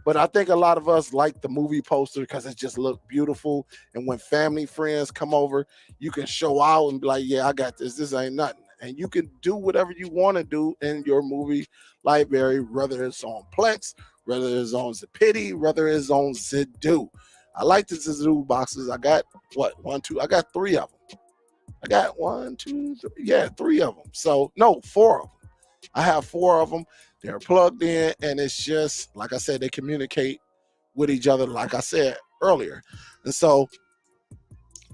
But I think a lot of us like the movie poster because it just look beautiful. And when family, friends come over, you can show out and be like, yeah, I got this. This ain't nothing. And you can do whatever you want to do in your movie library, whether it's on Plex, whether it's on Zapiti, whether it's on Zedu. I like the Zedu boxes. I got I got 3 of them. I got 1, 2, 3. Yeah, 3 of them. So no, 4 of them. I have 4 of them. They're plugged in, and it's just like I said, they communicate with each other, like I said earlier. And so,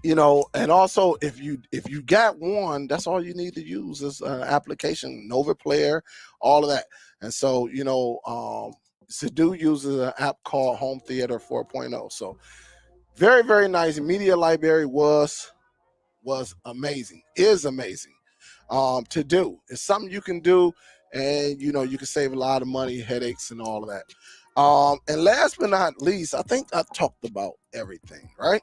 you know, and also if you got one, that's all you need to use is an application, Nova Player, all of that. And so, you know, Zedu uses an app called Home Theater 4.0. So very, very nice. Media library was amazing, is amazing to do. It's something you can do, and you know, you can save a lot of money, headaches, and all of that. And last but not least, I think I talked about everything, right?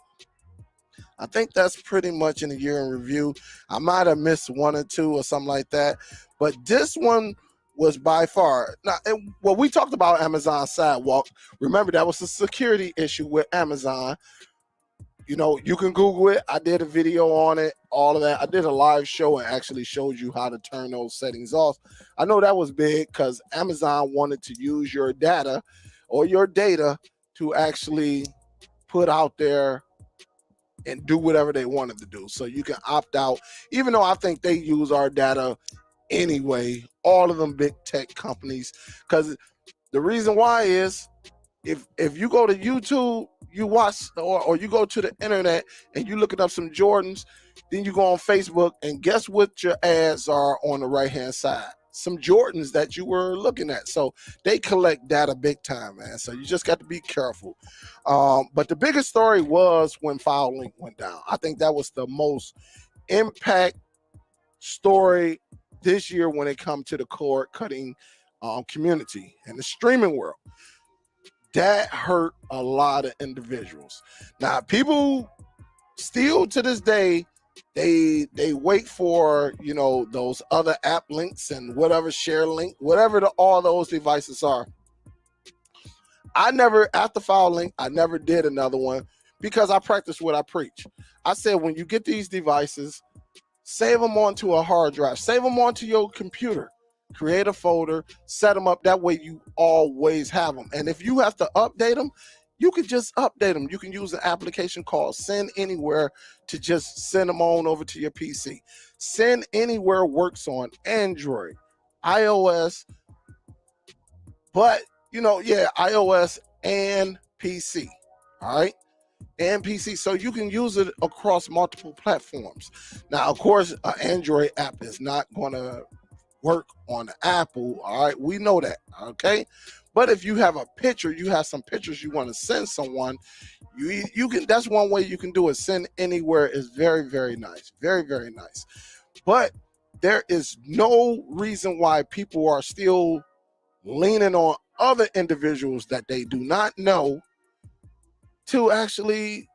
I think that's pretty much in a year in review. I might have missed one or two or something like that, but this one was by far. Now, well, we talked about Amazon Sidewalk. Remember, that was a security issue with Amazon. You know, you can Google it. I did a video on it, all of that. I did a live show and actually showed you how to turn those settings off. I know that was big because Amazon wanted to use your data or your data to actually put out there and do whatever they wanted to do. So you can opt out, even though I think they use our data anyway, all of them big tech companies, because the reason why is if you go to YouTube, you watch, or you go to the internet and you looking up some Jordans, then you go on Facebook and guess what your ads are on the right hand side? Some Jordans that you were looking at. So they collect data big time, man. So you just got to be careful. But the biggest story was when Filelinked went down. I think that was the most impact story this year when it comes to the cord cutting community and the streaming world. That hurt a lot of individuals. Now, people still to this day, they wait for, you know, those other app links and whatever, share link, whatever all those devices are. I never, after Filelinked, I never did another one because I practice what I preach. I said, when you get these devices, save them onto a hard drive, save them onto your computer. Create a folder, set them up. That way you always have them. And if you have to update them, you can just update them. You can use an application called Send Anywhere to just send them on over to your PC. Send Anywhere works on Android, iOS, but, you know, yeah, iOS and PC, all right? And PC, so you can use it across multiple platforms. Now, of course, an Android app is not going to work on Apple, all right, we know that, okay? But if you have a picture, you have some pictures you want to send someone, you can, that's one way you can do it. Send Anywhere is very, very nice, very, very nice. But there is no reason why people are still leaning on other individuals that they do not know to actually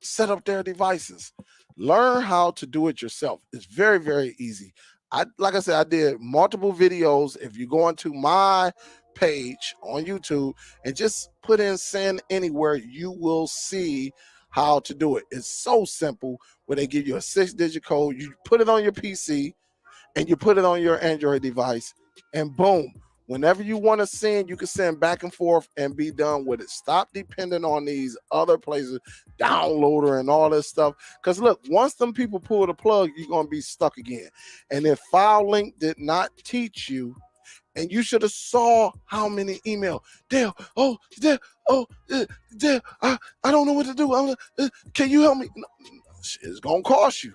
set up their devices. Learn how to do it yourself. It's very, very easy. Like I said, I did multiple videos. If you go into my page on YouTube and just put in Send Anywhere, you will see how to do it. It's so simple where they give you a 6-digit code. You put it on your PC and you put it on your Android device, and boom. Whenever you want to send, you can send back and forth and be done with it. Stop depending on these other places, downloader and all this stuff. Because look, once them people pull the plug, you're going to be stuck again. And if Filelinked did not teach you, and you should have saw how many emails. Dale, I don't know what to do. Can you help me? No, it's going to cost you.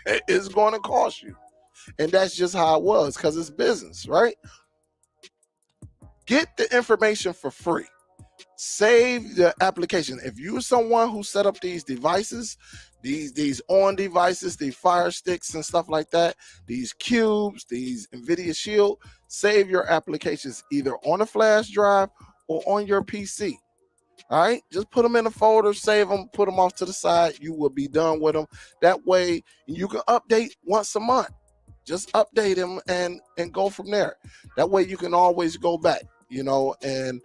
It's going to cost you. And that's just how it was, because it's business, right? Get the information for free. Save the application. If you're someone who set up these devices, these on devices, these Fire Sticks and stuff like that, these cubes, these Nvidia Shield, save your applications either on a flash drive or on your PC. All right, just put them in a folder, save them, put them off to the side. You will be done with them. That way you can update once a month. Just update them and go from there. That way you can always go back, you know, and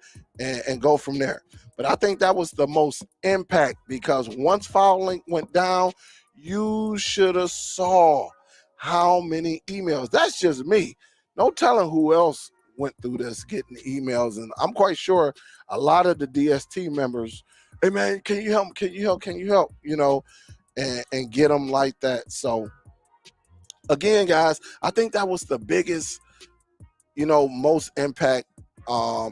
go from there. But I think that was the most impact, because once Filelinked went down, you should have saw how many emails. That's just me. No telling who else went through this, getting emails. And I'm quite sure a lot of the DST members, hey man, can you help? Can you help? Can you help? You know, and get them like that. So again, guys, I think that was the biggest, you know, most impact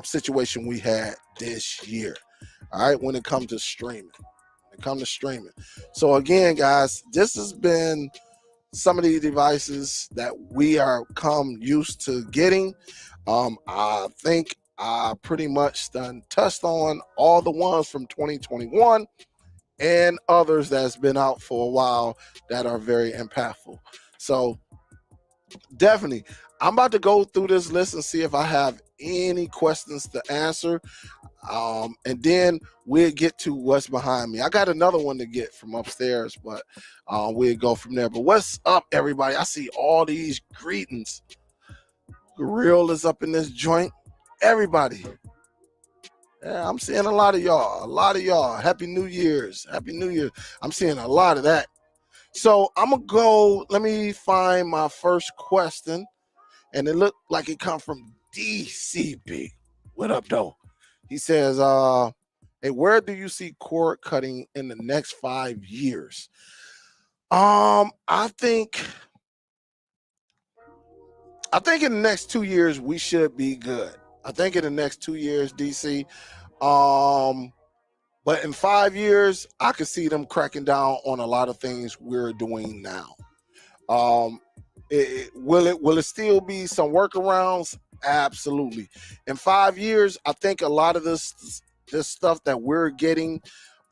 situation we had this year. All right, when it comes to streaming. So again, guys, this has been some of these devices that we are come used to getting. I think I pretty much done touched on all the ones from 2021 and others that's been out for a while that are very impactful. So definitely, I'm about to go through this list and see if I have any questions to answer. And then we'll get to what's behind me. I got another one to get from upstairs, but we'll go from there. But what's up, everybody? I see all these greetings. Real is up in this joint. Everybody. Yeah, I'm seeing a lot of y'all. Happy New Year's. Happy New Year. I'm seeing a lot of that. So I'm going to go. Let me find my first question. And it looked like it come from DCB. What up, though? He says, hey, where do you see cord cutting in the next 5 years? I think in the next 2 years, we should be good. I think in the next 2 years, DC. But in 5 years, I could see them cracking down on a lot of things we're doing now. Will it still be some workarounds? Absolutely. In 5 years, I think a lot of this stuff that we're getting,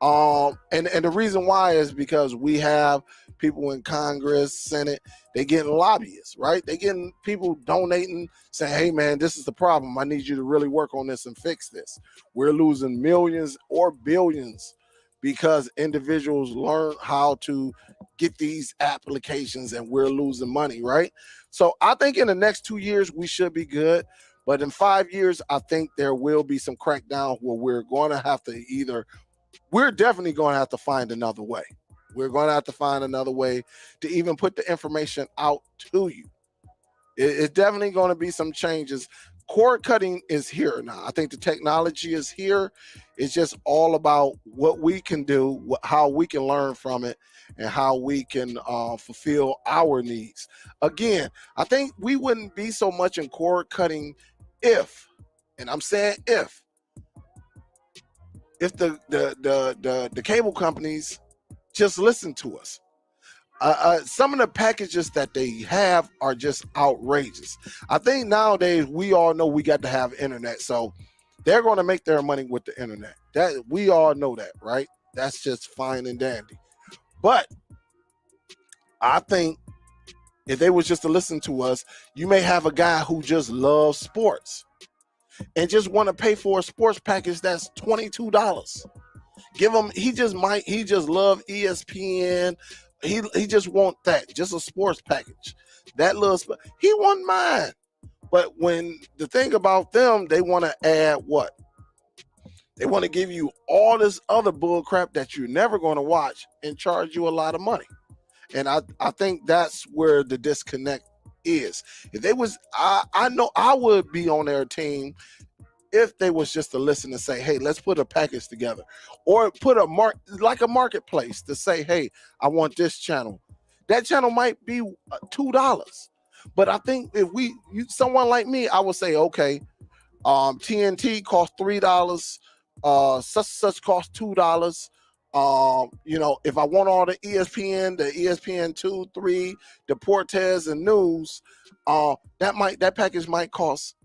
and the reason why is because we have people in Congress, Senate, they getting lobbyists, right? They getting people donating, saying, hey man, this is the problem. I need you to really work on this and fix this. We're losing millions or billions because individuals learn how to get these applications and we're losing money, right? So I think in the next 2 years, we should be good. But in 5 years, I think there will be some crackdown where we're definitely going to have to find another way. We're going to have to find another way to even put the information out to you. It's definitely going to be some changes. Cord cutting is here now. I think the technology is here. It's just all about what we can do, how we can learn from it, and how we can fulfill our needs. Again, I think we wouldn't be so much in cord cutting if, and I'm saying if the cable companies just listen to us. Some of the packages that they have are just outrageous. I think nowadays we all know we got to have internet, so they're going to make their money with the internet. That we all know that, right? That's just fine and dandy. But I think if they was just to listen to us, you may have a guy who just loves sports and just want to pay for a sports package that's $22. Give him, he just love ESPN. He just want that, just a sports package. That little, he wouldn't mind. But when the thing about them, they want to add what? They want to give you all this other bull crap that you're never going to watch and charge you a lot of money. And I think that's where the disconnect is. If they was, I know I would be on their team if they was just to listen and say, hey, let's put a package together, or put a marketplace to say, hey, I want this channel. That channel might be $2, but I think if someone like me, I would say, okay, TNT costs $3, such costs $2. If I want all the ESPN 2, 3, Deportes and news, that package might cost,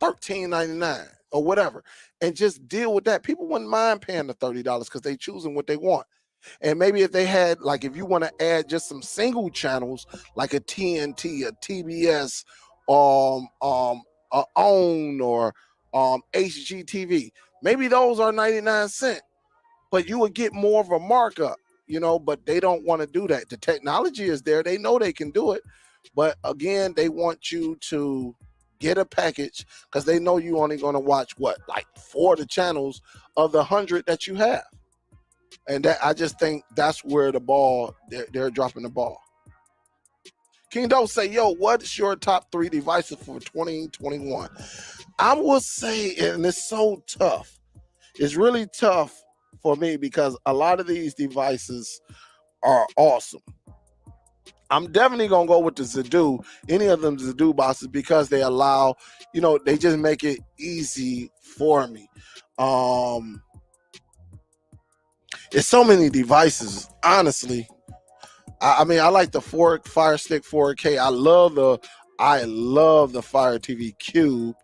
$13.99 or whatever, and just deal with that. People wouldn't mind paying the $30 because they choosing what they want. And maybe if they had, like, if you want to add just some single channels like a TNT, a TBS, a OWN, or HGTV, maybe those are 99 cents, but you would get more of a markup, but they don't want to do that. The technology is there. They know they can do it. But again, they want you to get a package because they know you only going to watch like 4 of the channels of the 100 that you have. And that, I just think that's where they're dropping the ball. King Doe say, yo, what's your top 3 devices for 2021? I will say, and it's so tough. It's really tough for me because a lot of these devices are awesome. I'm definitely going to go with the Zadu, any of them Zadu boxes, because they allow, they just make it easy for me. It's so many devices, honestly. I mean, I like the Fire Stick 4K. I love the Fire TV Cube.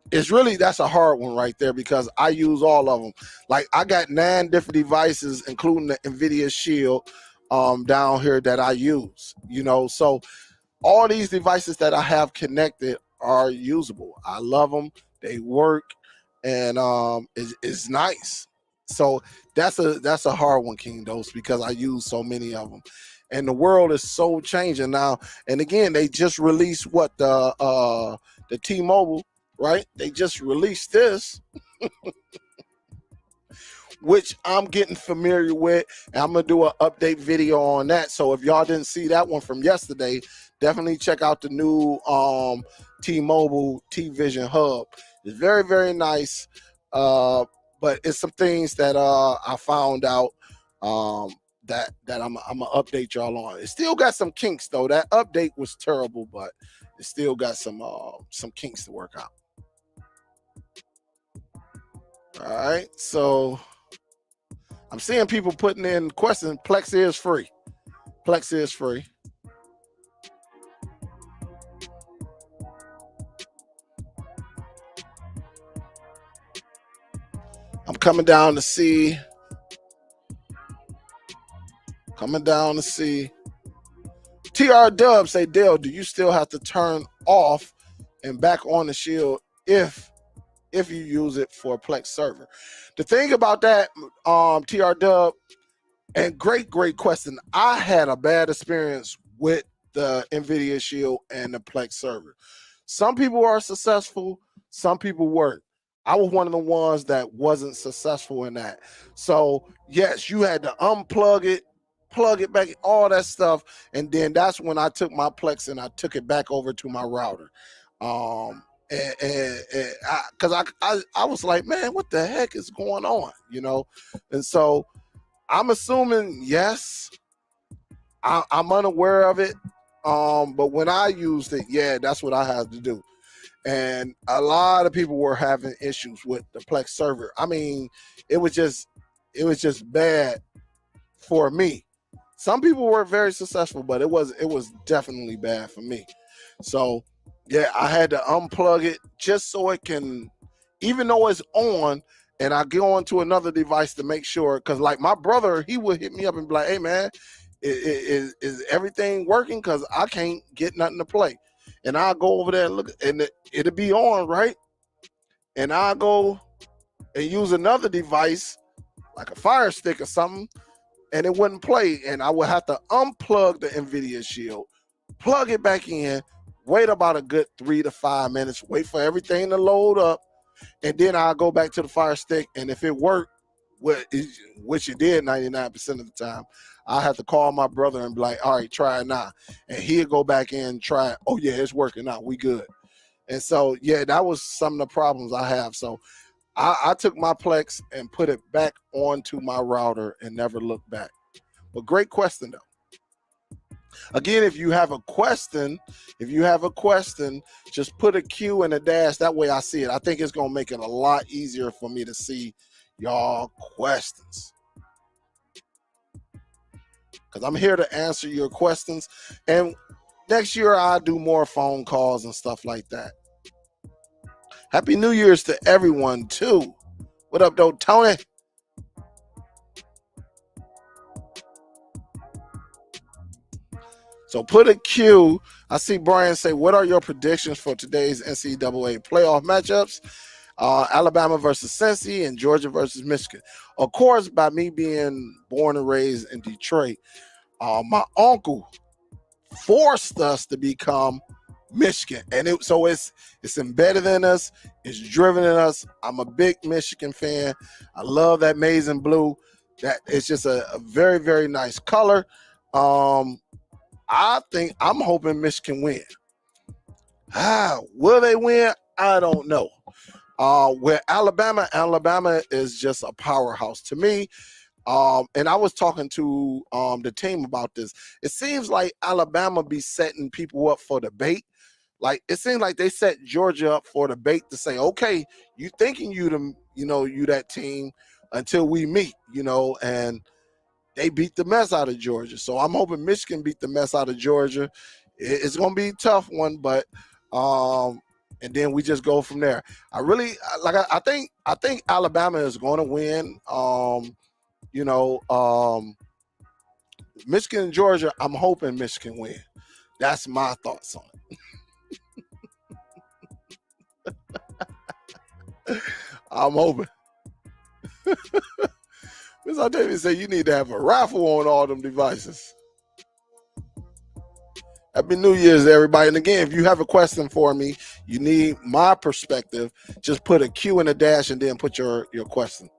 That's a hard one right there because I use all of them. Like, I got 9 different devices, including the Nvidia Shield, down here that I use, so all these devices that I have connected are usable. I love them. They work, and it's nice. So that's a hard one, King Dose, because I use so many of them, and the world is so changing now. And again, they just released what the T-Mobile, right? They just released this, which I'm getting familiar with, and I'm gonna do an update video on that. So if y'all didn't see that one from yesterday, definitely check out the new T-Mobile TVISION HUB. It's very, very nice, but it's some things that I found out that I'm gonna update y'all on. It still got some kinks though. That update was terrible, but it still got some kinks to work out. All right, so I'm seeing people putting in questions. Plex is free. Plex is free. I'm coming down to see. TR Dub say, Dale, do you still have to turn off and back on the Shield if you use it for a Plex server? The thing about that, TR Dub, and great question. I had a bad experience with the Nvidia Shield and the Plex server. Some people are successful, some people weren't. I was one of the ones that wasn't successful in that. So yes, you had to unplug it, plug it back, all that stuff, and then that's when I took my Plex and I took it back over to my router. Because I was like, man, what the heck is going on, you know? And so I'm assuming yes, I'm unaware of it. But when I used it, yeah, that's what I had to do. And a lot of people were having issues with the Plex server. I mean, it was just bad for me. Some people were very successful, but it was definitely bad for me. So yeah, I had to unplug it just so it can, even though it's on, and I go onto another device to make sure, because like my brother, he would hit me up and be like, hey man, is everything working? Because I can't get nothing to play. And I'll go over there and look, and it'll be on, right? And I'll go and use another device, like a Fire Stick or something, and it wouldn't play. And I would have to unplug the Nvidia Shield, plug it back in, wait about a good 3 to 5 minutes, wait for everything to load up, and then I'll go back to the Fire Stick. And if it worked, which it did 99% of the time, I have to call my brother and be like, all right, try it now. And he'll go back in and try it. Oh, yeah, it's working out. We good. And so, yeah, that was some of the problems I have. So I took my Plex and put it back onto my router and never looked back. But great question, though. Again, if you have a question, just put a Q and a dash. That way I see it. I think it's going to make it a lot easier for me to see y'all questions, because I'm here to answer your questions. And next year I'll do more phone calls and stuff like that. Happy New Year's to everyone too. What up though, Tony? So put a Q. I see Brian say, what are your predictions for today's NCAA playoff matchups? Alabama versus Cincy and Georgia versus Michigan. Of course, by me being born and raised in Detroit, my uncle forced us to become Michigan, and so it's embedded in us, it's driven in us. I'm a big Michigan fan. I love that maize and blue. That it's just a very, very nice color. I'm hoping Michigan win. Will they win? I don't know. Where Alabama is just a powerhouse to me. And I was talking to the team about this. It seems like Alabama be setting people up for debate. Like it seems like they set Georgia up for debate to say, okay, you thinking you that team until we meet, and they beat the mess out of Georgia. So I'm hoping Michigan beat the mess out of Georgia. It's gonna be a tough one, but and then we just go from there. I think Alabama is going to win. Michigan and Georgia, I'm hoping Michigan win. That's my thoughts on it. I'm hoping. Ms. Octavia said you need to have a raffle on all them devices. Happy New Year's, everybody. And again, if you have a question for me, you need my perspective, just put a Q in a dash and then put your question.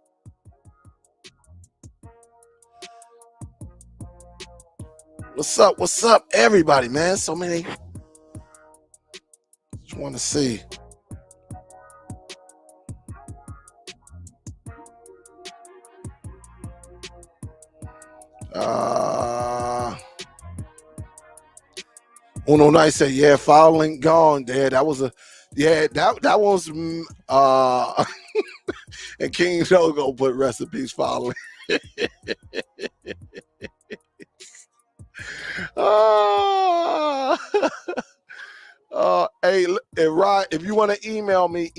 What's up, everybody, man? So many. Just want to see. Uno Night said, yeah, Filelinked gone, Dad. That was that was and King Logo put recipes Filelinked. Hey, Rod, if you want to email me,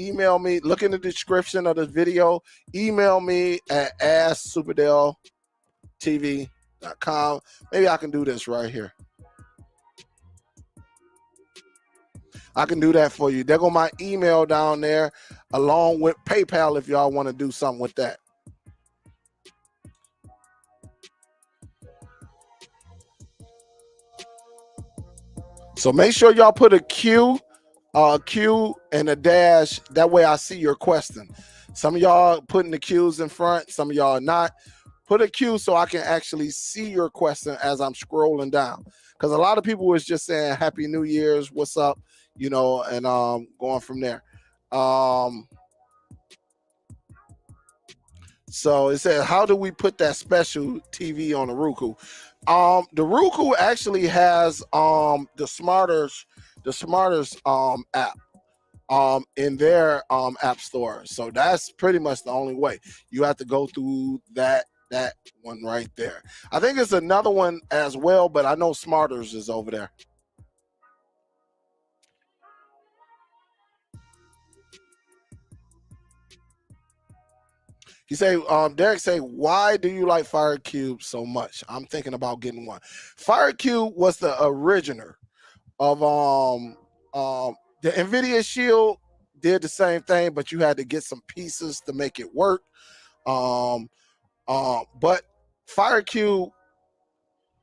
look in the description of the video, email me at asksuperdelltv.com. Maybe I can do this right here. I can do that for you. There go my email down there along with PayPal if y'all want to do something with that. So make sure y'all put a Q and a dash. That way I see your question. Some of y'all putting the Q's in front. Some of y'all not. Put a Q so I can actually see your question as I'm scrolling down. Because a lot of people was just saying Happy New Year's, what's up, you know, and going from there. So it says, how do we put that special TV on the Roku? The Roku actually has the smartest app in their app store. So that's pretty much the only way. You have to go through that one right there. I think it's another one as well, but I know Smarters is over there. You say, Derek say, why do you like FireCube so much? I'm thinking about getting one. FireCube was the originator of the Nvidia Shield. Did the same thing, but you had to get some pieces to make it work. But FireCube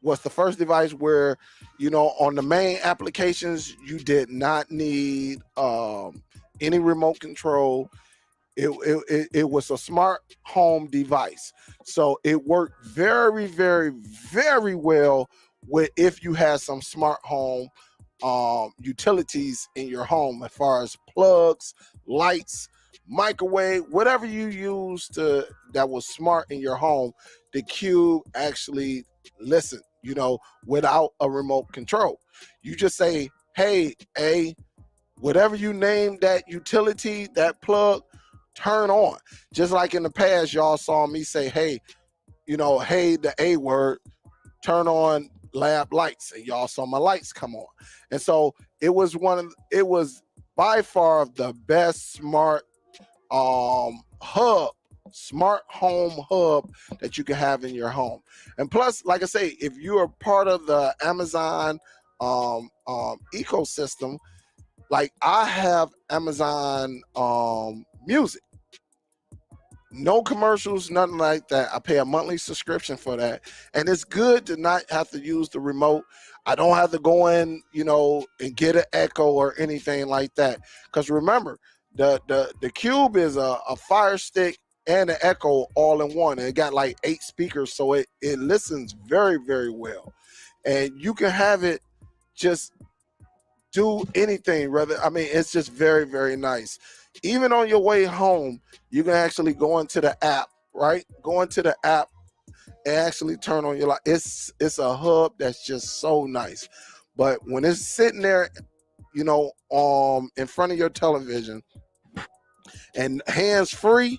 was the first device where, you know, on the main applications, you did not need any remote control. It was a smart home device. So it worked very, very, very well with if you had some smart home utilities in your home, as far as plugs, lights, microwave, whatever you used that was smart in your home. The Cube actually listened, you know, without a remote control. You just say, hey, whatever you name that utility, that plug, turn on. Just like in the past, y'all saw me say, hey, you know, hey, the A word, turn on lab lights, and y'all saw my lights come on. And so it was by far the best smart smart home hub that you can have in your home. And plus, like I say, if you are part of the Amazon ecosystem, like I have Amazon Music, no commercials, nothing like that. I pay a monthly subscription for that, and it's good to not have to use the remote. I don't have to go in, you know, and get an Echo or anything like that. Because remember, the Cube is a Fire Stick and an Echo all in one, and it got like 8 speakers, so it listens very, very well, and you can have it just do anything. It's just very, very nice. Even on your way home, you can actually go into the app, right? Go into the app and actually turn on your light. It's a hub that's just so nice. But when it's sitting there, you know, in front of your television and hands free,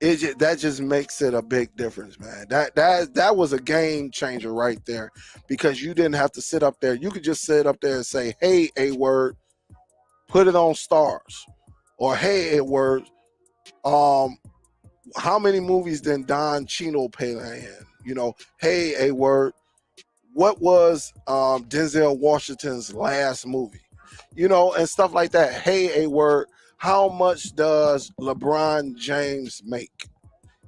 that just makes it a big difference, man. That was a game changer right there, because you didn't have to sit up there. You could just sit up there and say, hey, A word, put it on Stars. Or hey, A word, how many movies did Don Chino play in? You know, hey, A word, what was Denzel Washington's last movie? You know, and stuff like that. Hey, A word, how much does LeBron James make?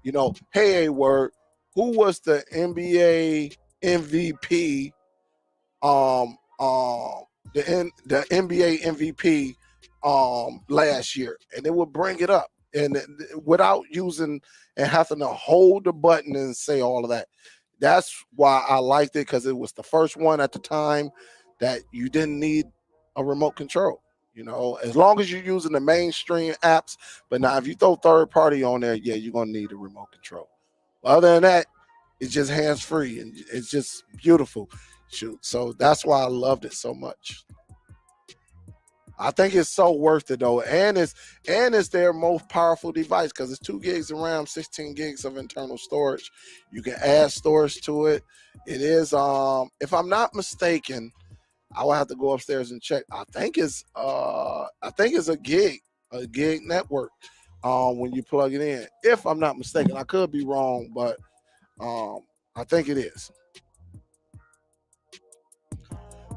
You know, hey, word, who was the NBA MVP? The NBA MVP last year, and it would bring it up, and without using and having to hold the button and say all of that. That's why I liked it, because it was the first one at the time that you didn't need a remote control. You know, as long as you're using the mainstream apps. But now, if you throw third party on there, yeah, you're gonna need a remote control. Other than that, it's just hands free, and it's just beautiful. Shoot, so that's why I loved it so much. I think it's so worth it though, and it's their most powerful device, because it's 2 gigs of RAM, 16 gigs of internal storage. You can add storage to it. It is, if I'm not mistaken, I will have to go upstairs and check. I think it's a gig network when you plug it in. If I'm not mistaken, I could be wrong, but I think it is.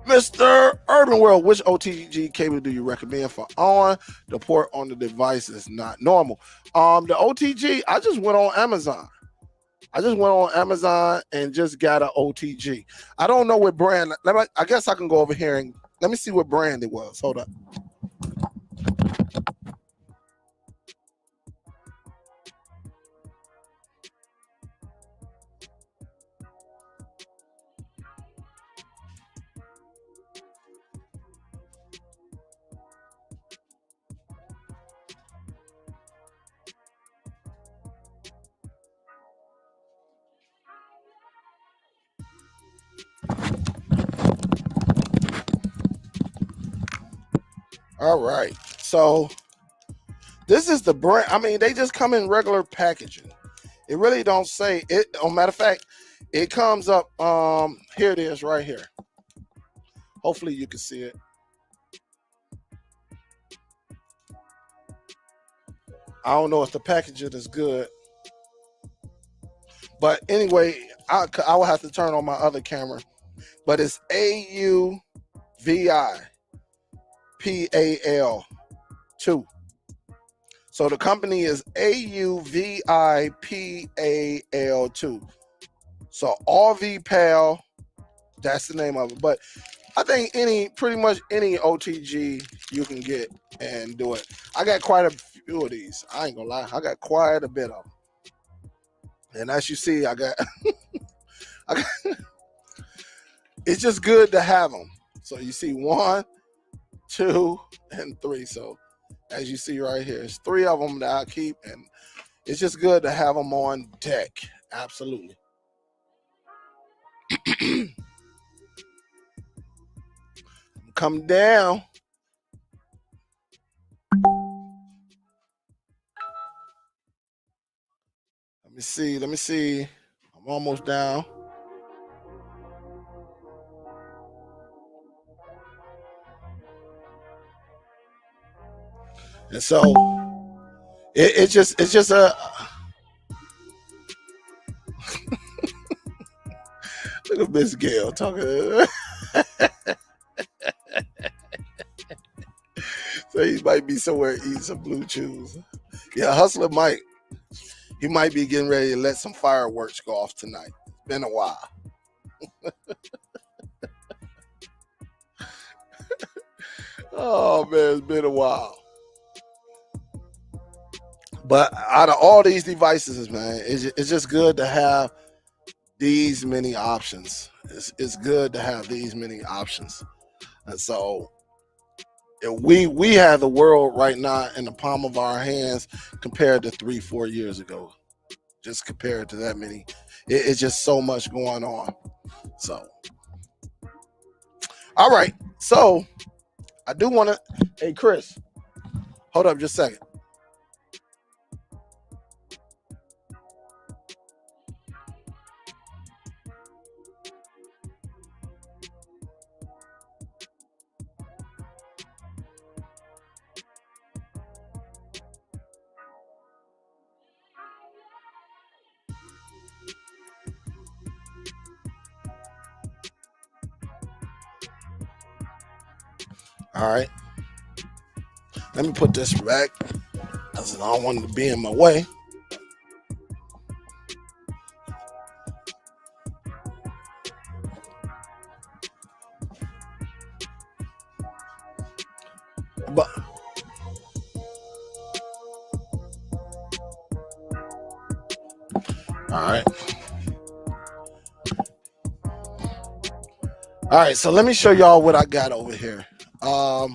Mr. Urban World, which OTG cable do you recommend for on? The port on the device is not normal. The OTG, I just went on Amazon. And just got an OTG. I don't know what brand. I guess I can go over here and let me see what brand it was. Hold up. All right. So this is the brand. I mean, they just come in regular packaging. It really don't say it. Oh, matter of fact, it comes up. Here it is right here. Hopefully you can see it. I don't know if the packaging is good, but anyway, I will have to turn on my other camera. But it's AUVIPAL2. So the company is AUVIPAL2. So RVPAL, that's the name of it. But I think pretty much any OTG you can get and do it. I got quite a few of these. I ain't gonna lie. I got quite a bit of them. And as you see, I got it's just good to have them. So you see 1, 2, and 3. So as you see right here, it's 3 of them that I keep, and it's just good to have them on deck. Absolutely. Come down. Let me see. I'm almost down. And so it's just a look at Miss Gail talking. So he might be somewhere eating some blue chews. Yeah, Hustler might. He might be getting ready to let some fireworks go off tonight. It's been a while. Oh man, it's been a while. But out of all these devices, man, it's just good to have these many options. It's good to have these many options. And so we have the world right now in the palm of our hands compared to 3-4 years ago. Just compared to that many. It's just so much going on. So all right. So I do want to, hey Chris, hold up just a second. All right. Let me put this back because I don't want it to be in my way. But all right, so let me show y'all what I got over here. I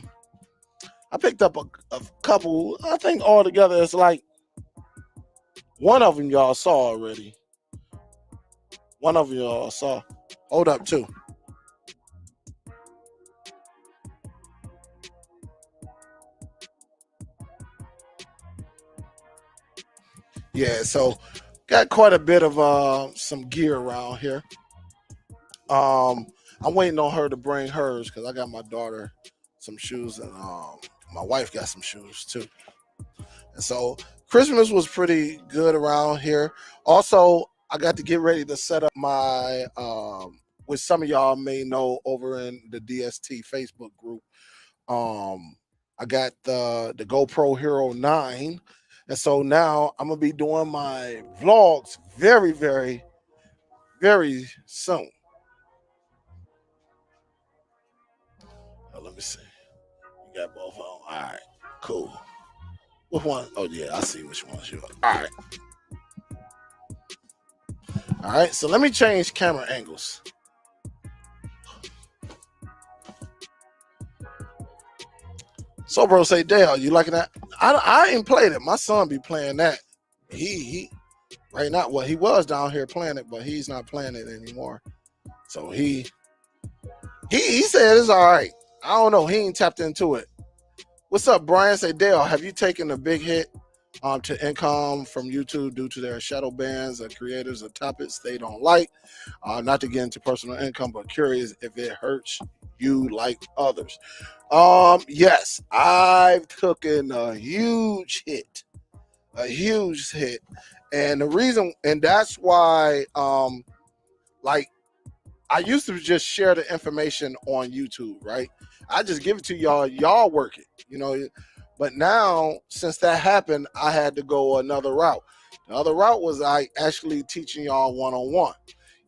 picked up a couple. I think altogether it's like one of them y'all saw already. One of y'all saw. Hold up, too. Yeah, so got quite a bit of some gear around here. I'm waiting on her to bring hers because I got my daughter some shoes and my wife got some shoes too. And so Christmas was pretty good around here. Also, I got to get ready to set up my which some of y'all may know over in the DST Facebook group. I got the GoPro Hero 9. And so now I'm gonna be doing my vlogs very, very, very soon. Let me see. You got both of them. All right, cool. Which one? Oh yeah, I see which one's yours. All right. All right, so let me change camera angles. So bro say, Dale, you liking that? I ain't played it. My son be playing that. He right now, well, he was down here playing it, but he's not playing it anymore. So he said it's all right. I don't know. He ain't tapped into it. What's up, Brian? Say, Dale, have you taken a big hit to income from YouTube due to their shadow bans of creators or topics they don't like? Not to get into personal income, but curious if it hurts you like others. Yes, I've taken a huge hit, and the reason, and that's why, like, I used to just share the information on YouTube, right? I just give it to y'all work it, you know. But now, since that happened, I had to go another route. The other route was I actually teaching y'all one-on-one,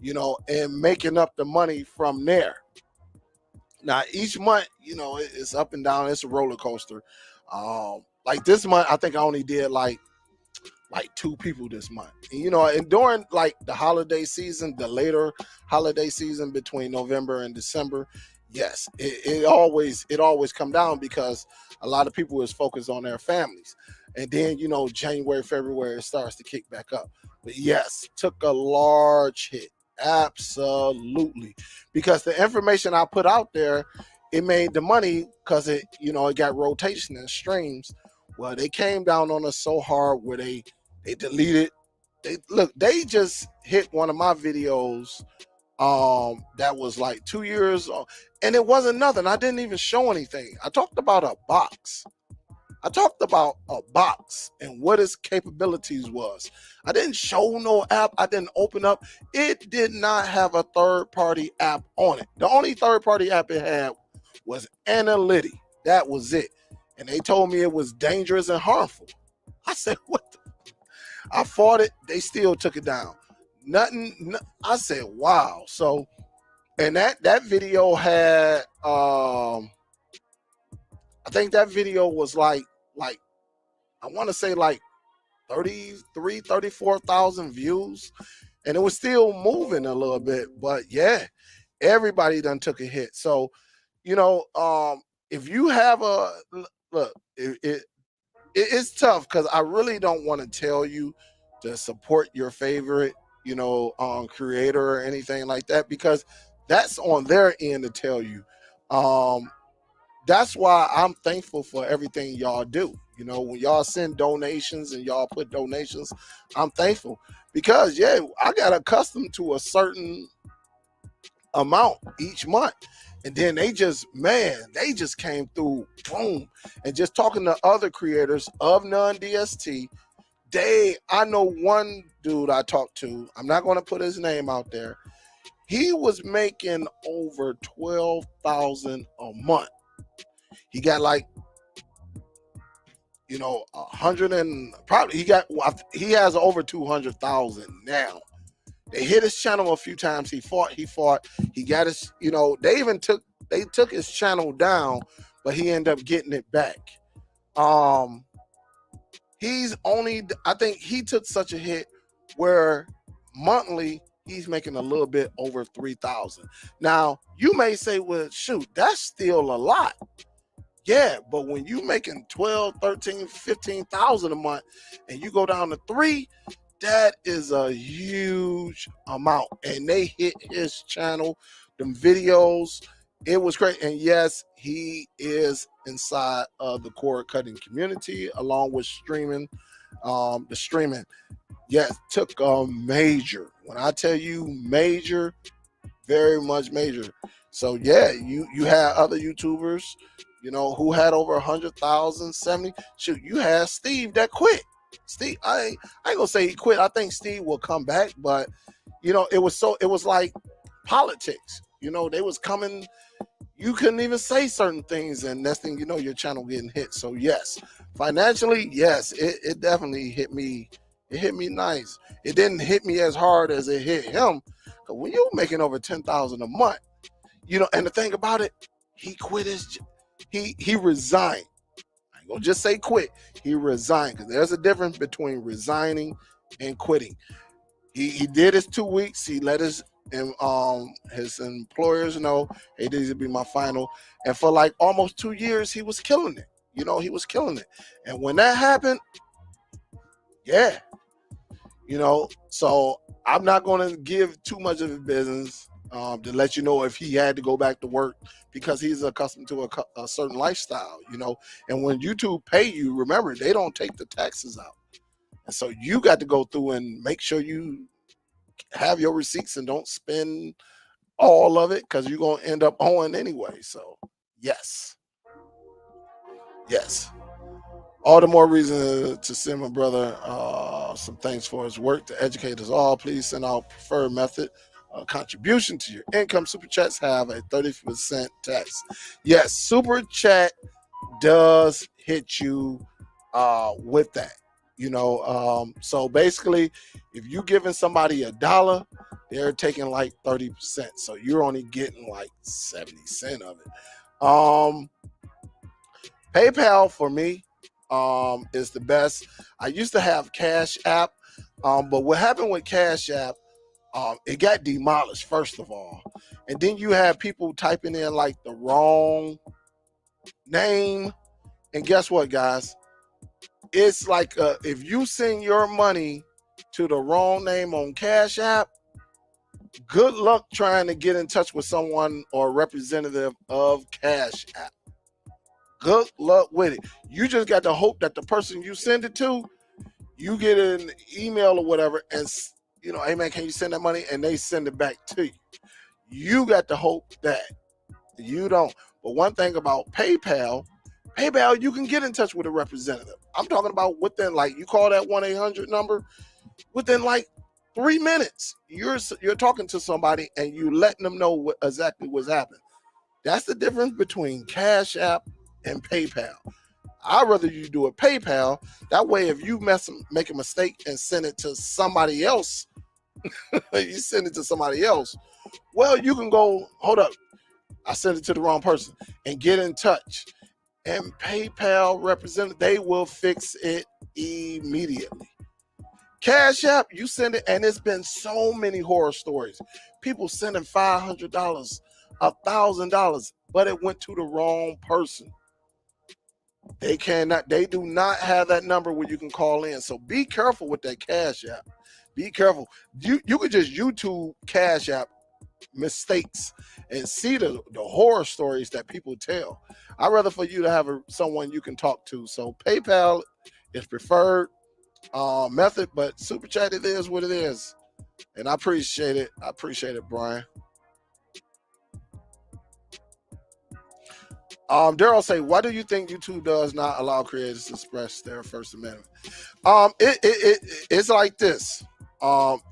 you know, and making up the money from there. Now, each month, you know, it's up and down. It's a roller coaster. Like this month, I think I only did like 2 people this month. And, you know, and during like the holiday season, the later holiday season between November and December, yes, it always come down because a lot of people is focused on their families. And then, you know, January, February, it starts to kick back up. But yes, took a large hit. Absolutely. Because the information I put out there, it made the money because it, you know, it got rotation and streams. Well, they came down on us so hard where they deleted. They just hit one of my videos that was like 2 years old, and it wasn't nothing. I didn't even show anything. I talked about a box. And what its capabilities was. I didn't show no app. I didn't open up. It did not have a third-party app on it. The only third-party app it had was Analytics. That was it. And they told me it was dangerous and harmful. I said, what? I fought it. They still took it down. Nothing. I said, wow. So, and that video had, I think that video was like I want to say like 34,000 views, and it was still moving a little bit. But yeah, everybody done took a hit. So, you know, if you have a look, it's tough because I really don't want to tell you to support your favorite, you know, creator or anything like that, because that's on their end to tell you. That's why I'm thankful for everything y'all do. You know, when y'all send donations and y'all put donations, I'm thankful because yeah, I got accustomed to a certain amount each month. And then they just came through, boom. And just talking to other creators of non-DST, I know one dude I talked to, I'm not going to put his name out there. He was making over 12,000 a month. He got like you know, 100 and probably he has over 200,000 now. They hit his channel a few times. He fought. He got his, you know, they took his channel down, but he ended up getting it back. I think he took such a hit where monthly he's making a little bit over 3,000. Now, you may say, well, shoot, that's still a lot. Yeah, but when you making 12, 13, 15,000 a month and you go down to 3, that is a huge amount. And they hit his channel, them videos. It was great. And yes, he is inside of the cord cutting community along with streaming. The streaming, yes, took a major. When I tell you major, very much major. So yeah, you had other YouTubers, you know, who had over 100,000, 70. Shoot, you had Steve that quit. Steve, I ain't gonna say he quit. I think Steve will come back, but you know, it was like politics. You know, they was coming. You couldn't even say certain things, and next thing you know, your channel getting hit. So yes, financially, yes, it definitely hit me. It hit me nice. It didn't hit me as hard as it hit him. Cause when you're making over 10,000 a month, you know, and the thing about it, he quit he resigned. I ain't gonna just say quit. He resigned, because there's a difference between resigning and quitting. He did his 2 weeks. He let his employers know, hey, this will be my final. And for like almost 2 years, he was killing it. You know, he was killing it. And when that happened, yeah, you know, so I'm not going to give too much of his business to let you know if he had to go back to work, because he's accustomed to a certain lifestyle, you know. And when YouTube pay you, remember, they don't take the taxes out. And so you got to go through and make sure you have your receipts and don't spend all of it, because you're going to end up owing anyway. So yes, all the more reason to send my brother some thanks for his work to educate us all. Please send our preferred method contribution to your income. Super chats have a 30% tax. Yes, super chat does hit you with that. You know, so basically, if you're giving somebody $1, they're taking like 30%. So you're only getting like 70 cents of it. PayPal for me is the best. I used to have Cash App, but what happened with Cash App, it got demolished, first of all. And then you have people typing in like the wrong name. And guess what, guys? It's like if you send your money to the wrong name on Cash App, good luck trying to get in touch with someone or representative of Cash App. Good luck with it. You just got to hope that the person you send it to, you get an email or whatever, and you know, hey man, can you send that money? And they send it back to you. You got to hope that you don't. But one thing about PayPal, you can get in touch with a representative. I'm talking about within, like, you call that 1-800 number, within like 3 minutes, you're talking to somebody and you letting them know exactly what's happening. That's the difference between Cash App and PayPal. I'd rather you do a PayPal. That way, if you make a mistake and send it to somebody else, you send it to somebody else, well, you can go, hold up, I sent it to the wrong person, and get in touch. And PayPal representative, they will fix it immediately. Cash App, you send it, and it's been so many horror stories. People sending $500, $1,000, but it went to the wrong person. They do not have that number where you can call in. So be careful with that Cash App. Be careful. You could just YouTube Cash App mistakes and see the horror stories that people tell. I'd rather for you to have someone you can talk to. So PayPal is preferred method, but Super Chat, it is what it is. And I appreciate it. Brian. Daryl say, why do you think YouTube does not allow creators to express their First Amendment? It's like this.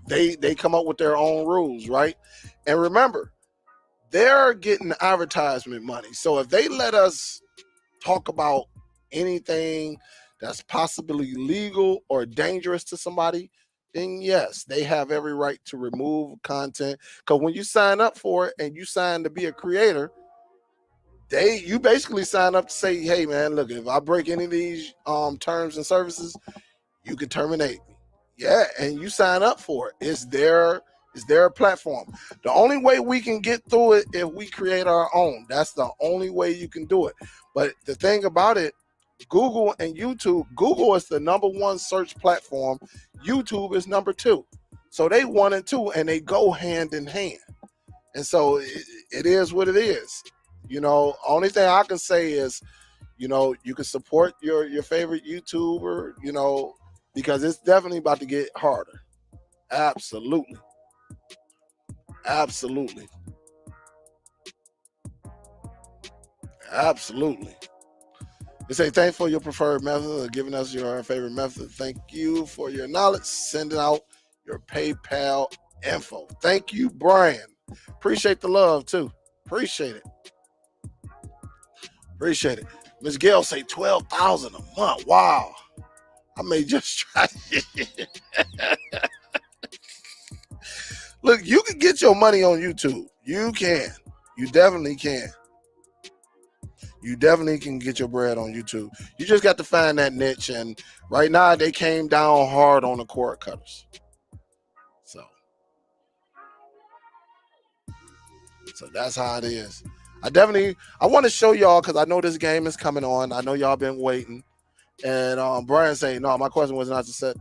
They come up with their own rules, right? And remember, they're getting advertisement money. So if they let us talk about anything that's possibly legal or dangerous to somebody, then yes, they have every right to remove content. Because when you sign up for it and you sign to be a creator, you basically sign up to say, hey man, look, if I break any of these terms and services, you can terminate me. Yeah, and you sign up for it. It's their platform. The only way we can get through it if we create our own. That's the only way you can do it. But the thing about it, Google and YouTube, Google is the #1 search platform. YouTube is #2. So they 1 and 2, and they go hand in hand. And so it is what it is. Only thing I can say is, you can support your favorite YouTuber, because it's definitely about to get harder. Absolutely. Absolutely. Absolutely. They say, thanks for your preferred method of giving us your favorite method. Thank you for your knowledge. Sending out your PayPal info. Thank you, Brian. Appreciate the love, too. Appreciate it. Appreciate it. Ms. Gail say $12,000 a month. Wow. I may just try. Look, you can get your money on YouTube. You can. You definitely can. You definitely can get your bread on YouTube. You just got to find that niche. And right now, they came down hard on the cord cutters. So that's how it is. I want to show y'all, because I know this game is coming on. I know y'all been waiting. And Brian saying, no, my question was not to set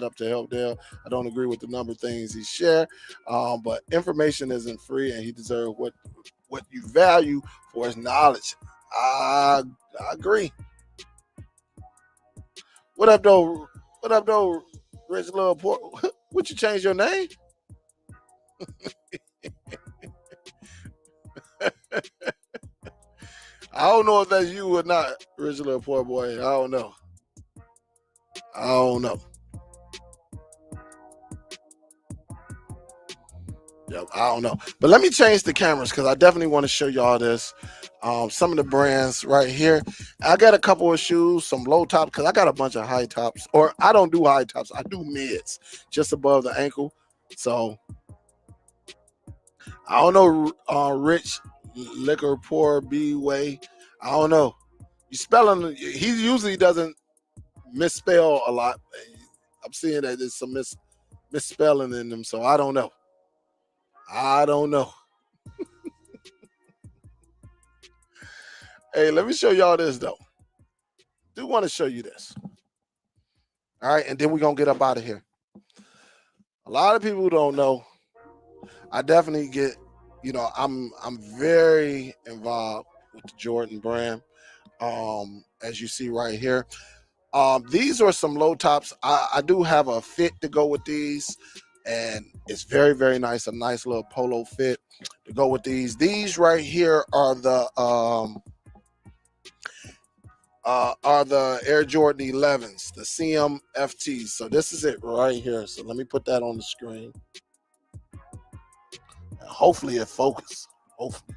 up to help Dale. I don't agree with the number of things he shared. But information isn't free, and he deserves what you value for his knowledge. I agree. What up, though? What up, though, Rich Love Port? Would you change your name? I don't know if that's you or not, Rich Little Poor Boy. I don't know. Yep, I don't know. But let me change the cameras, because I definitely want to show y'all this. Some of the brands right here. I got a couple of shoes, some low tops, because I got a bunch of high tops. Or I don't do high tops. I do mids, just above the ankle. So I don't know, Rich Liquor Poor B Way. I don't know. You spelling? He usually doesn't misspell a lot. I'm seeing that there's some misspelling in them, so I don't know. Hey, let me show y'all this though. Do want to show you this. All right, and then we're gonna get up out of here. A lot of people don't know. I definitely get, I'm very involved with the Jordan brand. As you see right here. These are some low tops. I do have a fit to go with these, and it's very, very nice. A nice little polo fit to go with these. These right here are the Air Jordan 11s, the CMFTs. So this is it right here. So let me put that on the screen. And hopefully it focuses. Hopefully.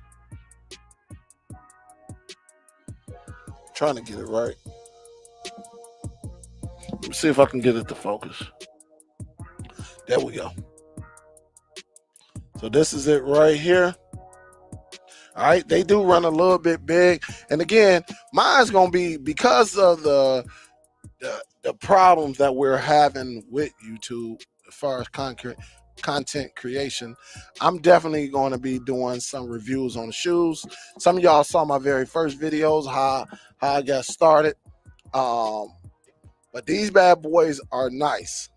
I'm trying to get it right. Let me see if I can get it to focus. There we go. So this is it right here. All right, they do run a little bit big. And again, mine's going to be, because of the problems that we're having with YouTube as far as content creation, I'm definitely going to be doing some reviews on the shoes. Some of y'all saw my very first videos, how I got started. But these bad boys are nice.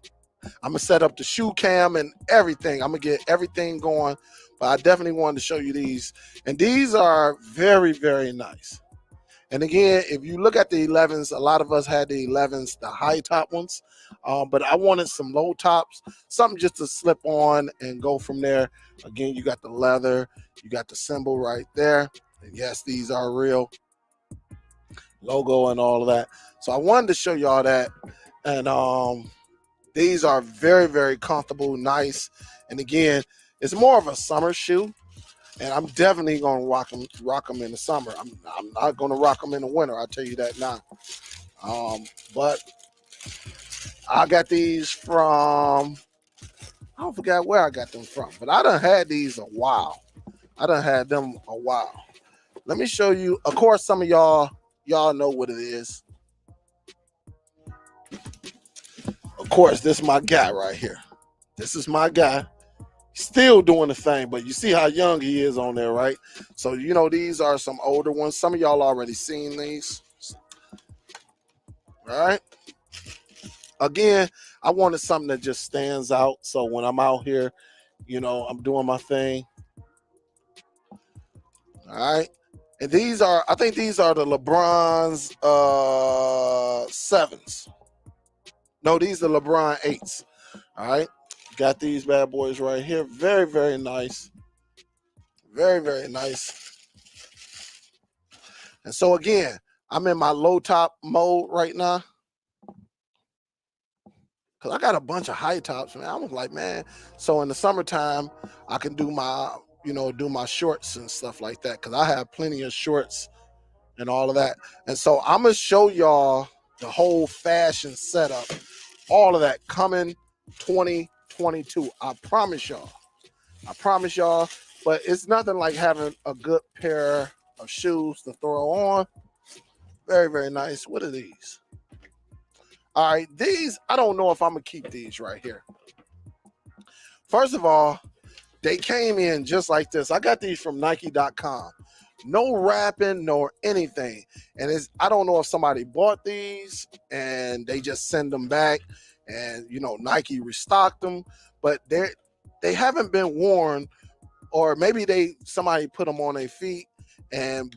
I'm gonna set up the shoe cam and everything. I'm gonna get everything going, but I definitely wanted to show you these. And these are very, very nice. And again, if you look at the 11s, a lot of us had the 11s, the high top ones, but I wanted some low tops, something just to slip on and go from there. Again, you got the leather, you got the symbol right there. And yes, these are real. Logo and all of that. So I wanted to show y'all that. And these are very, very comfortable, nice. And again, it's more of a summer shoe. And I'm definitely going to rock them in the summer. I'm not going to rock them in the winter. I'll tell you that now. But I got these from, I don't forget where I got them from, but I done had these a while. I done had them a while. Let me show you. Of course, some of y'all know what it is. Of course, this is my guy right here. This is my guy. Still doing the thing, but you see how young he is on there, right? So, you know, these are some older ones. Some of y'all already seen these. All right. Again, I wanted something that just stands out. So when I'm out here, you know, I'm doing my thing. All right. And these are, I think these are the LeBron's 7s. No, these are LeBron 8s. All right. Got these bad boys right here. Very, very nice. Very, very nice. And so again, I'm in my low top mode right now. Cause I got a bunch of high tops, man. I was like, man. So in the summertime, I can do my, you know, do my shorts and stuff like that. Cause I have plenty of shorts and all of that. And so I'm gonna show y'all the whole fashion setup, all of that coming 2022. I promise y'all. I promise y'all. But it's nothing like having a good pair of shoes to throw on. Very, very nice. What are these? All right, these, I don't know if I'm gonna keep these right here. First of all, they came in just like this. I got these from Nike.com. No wrapping nor anything. And I don't know if somebody bought these and they just send them back and, you know, Nike restocked them, but they haven't been worn, or maybe somebody put them on their feet.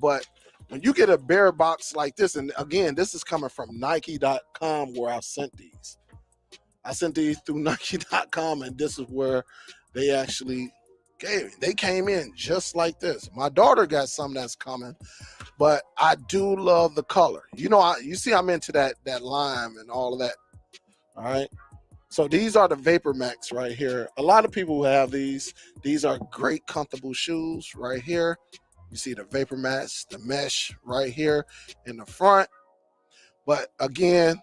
But when you get a bare box like this, and again, this is coming from Nike.com where I sent these. I sent these through Nike.com, and this is where they actually gave it. They came in just like this. My daughter got some that's coming, but I do love the color. You know, you see I'm into that lime and all of that. All right. So these are the Vapor Max right here. A lot of people who have these. These are great, comfortable shoes right here. You see the Vapor Max, the mesh right here in the front. But again,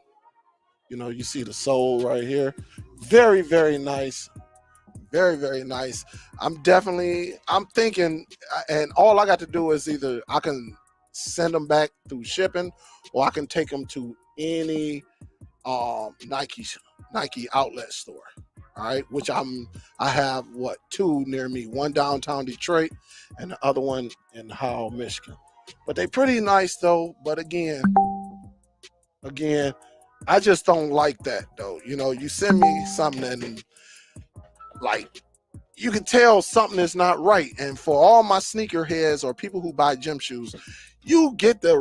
you know, you see the sole right here. Very, very nice. Very, very nice. I'm thinking, and all I got to do is either I can send them back through shipping, or I can take them to any Nike outlet store. All right, which I have two near me, one downtown Detroit and the other one in Howell, Michigan. But they pretty nice though. But again, I just don't like that though. You know, you send me something and like you can tell something is not right. And for all my sneakerheads or people who buy gym shoes, you get the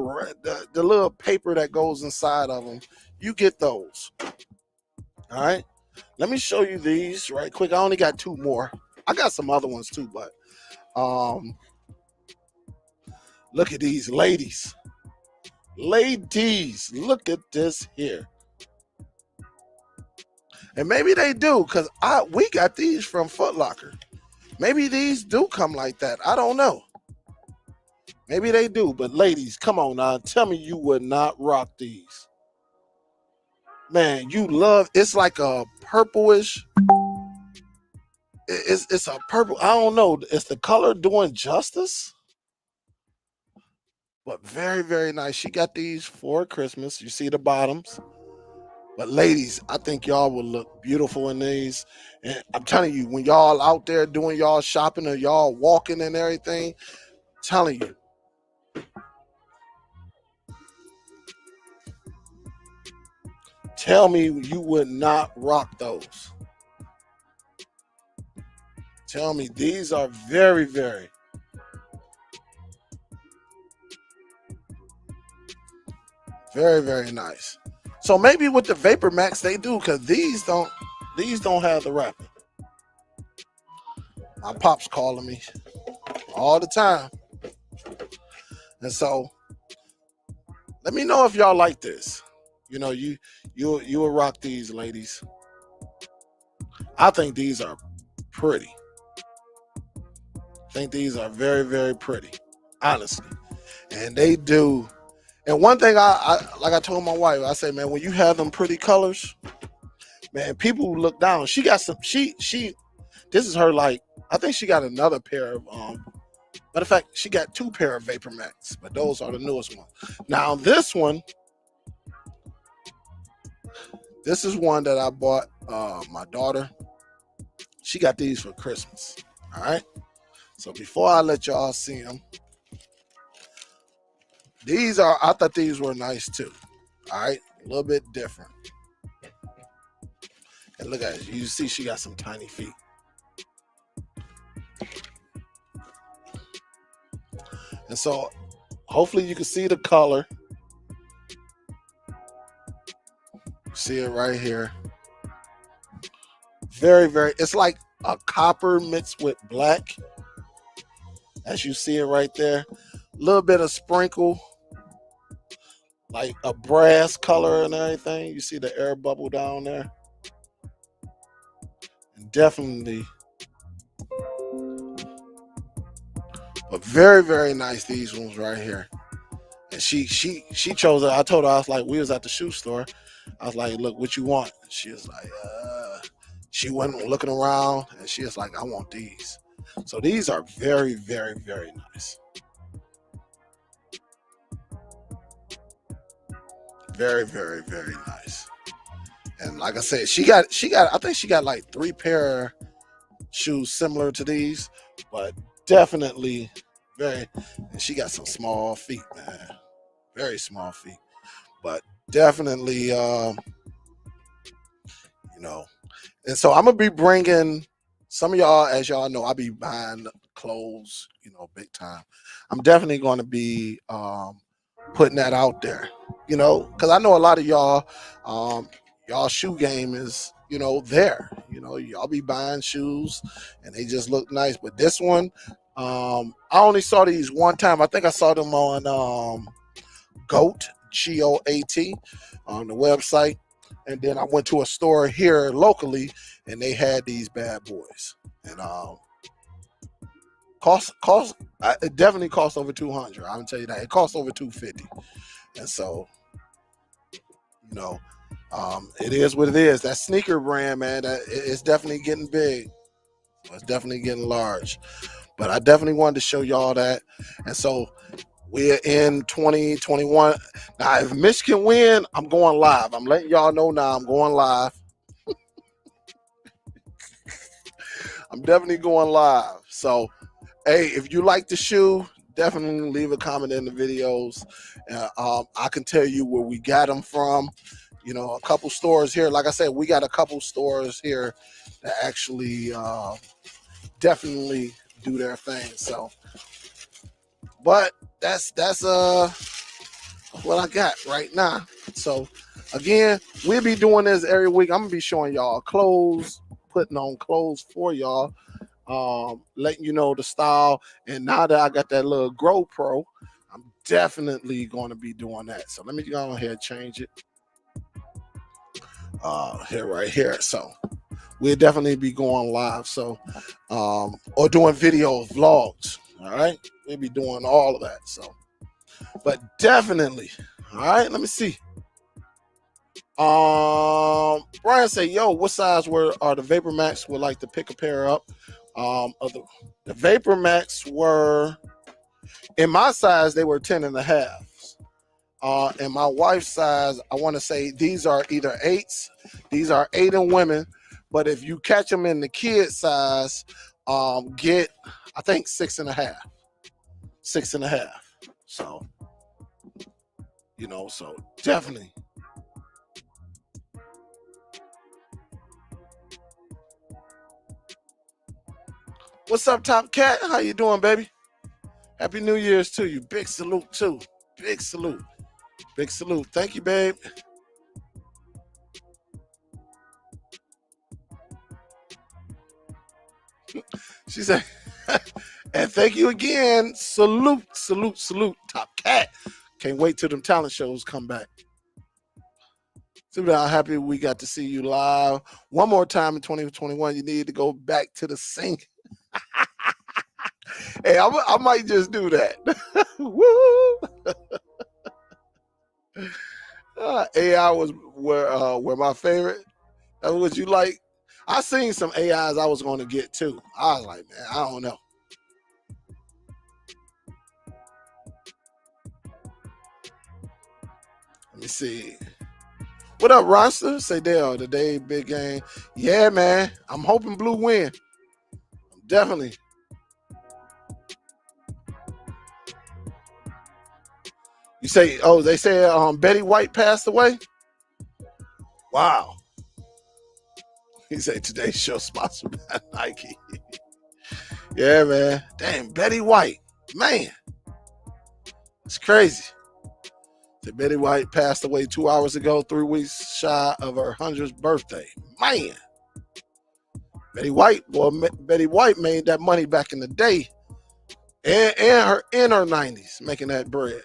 little paper that goes inside of them. You get those. All right. Let me show you these right quick. I only got 2 more. I got some other ones too, but look at these ladies. Ladies, look at this here. And maybe they do, because we got these from Foot Locker. Maybe these do come like that. I don't know. Maybe they do. But ladies, come on now. Tell me you would not rock these. Man, you love, it's like a purplish. It's a purple. I don't know. Is the color doing justice? But very, very nice. She got these for Christmas. You see the bottoms. But ladies, I think y'all will look beautiful in these. And I'm telling you, when y'all out there doing y'all shopping or y'all walking and everything, I'm telling you. Tell me you would not rock those. Tell me these are very, very, very, very nice. So maybe with the Vapor Max they do, because these don't have the wrapping. My pop's calling me all the time. And so let me know if y'all like this. You know, you will rock these, ladies. I think these are pretty. I think these are very, very pretty, honestly. And they do. And one thing I like I told my wife, I say, man, when you have them pretty colors, man, people look down. She got some. She. This is her like. I think she got another pair of. Matter of fact, she got 2 pair of Vapor Max, but those are the newest ones. Now this one. This is one that I bought my daughter. She got these for Christmas. All right. So before I let y'all see them, I thought these were nice too. All right. A little bit different. And look at it. You see she got some tiny feet. And so hopefully you can see the color. See it right here. Very, very, it's like a copper mixed with black. As you see it right there. A little bit of sprinkle. Like a brass color and everything. You see the air bubble down there. And definitely. But very, very nice, these ones right here. And she chose it. I told her, I was like, we was at the shoe store. I was like, look, what you want? She was like, she went looking around and she was like, I want these. So these are very, very, very nice. Very, very, very nice. And like I said, I think she got like 3 pair of shoes similar to these, but definitely and she got some small feet, man. Very small feet. But definitely, and so I'm gonna be bringing some of y'all, as y'all know, I'll be buying clothes, big time. I'm definitely going to be putting that out there, because I know a lot of y'all, y'all shoe game is, there. Y'all be buying shoes and they just look nice. But this one, I only saw these one time. I think I saw them on GOAT, GOAT, on the website. And then I went to a store here locally and they had these bad boys. And it definitely cost over 200. I'm gonna tell you that. It cost over 250. And so, it is what it is. That sneaker brand, man, it's definitely getting big. It's definitely getting large. But I definitely wanted to show y'all that. And so we're in 2021. Now, if Michigan win, I'm going live. I'm letting y'all know now I'm going live. I'm definitely going live. So, hey, if you like the shoe, definitely leave a comment in the videos. I can tell you where we got them from. A couple stores here. Like I said, we got a couple stores here that actually definitely do their thing. So, but that's what I got right now. So again, we'll be doing this every week. I'm gonna be showing y'all clothes, putting on clothes for y'all, letting you know the style. And now that I got that little Grow Pro, I'm definitely going to be doing that. So let me go ahead and change it. Right here. So we'll definitely be going live. So or doing video vlogs. All right, we'll be doing all of that. So, but definitely, all right. Let me see. Brian say, yo, what size are the Vapor Max? Would like to pick a pair up. The Vapor Max were in my size, they were 10 and a half. In my wife's size, I want to say these are either 8s. These are 8 in women, but if you catch them in the kid size, get I think 6.5. 6.5. So, so definitely. What's up, Top Cat? How you doing, baby? Happy New Year's to you. Big salute too. Big salute. Big salute. Thank you, babe. She said, and thank you again. Salute, salute, salute, Top Cat. Can't wait till them talent shows come back. Super happy we got to see you live one more time in 2021. You need to go back to the sink. Hey, I might just do that. Woo! AI was were my favorite. That's what you like. I seen some AIs I was going to get too. I was like, man, I don't know. Let me see. What up, Roster? Say Dale, today big game. Yeah, man. I'm hoping Blue win. Definitely. You say, oh, they say Betty White passed away? Wow. He said today's show sponsored by Nike. Yeah, man. Damn, Betty White. Man. It's crazy. So Betty White passed away 2 hours ago, 3 weeks shy of her 100th birthday. Man. Betty White, boy, Betty White made that money back in the day. And her in her 90s, making that bread.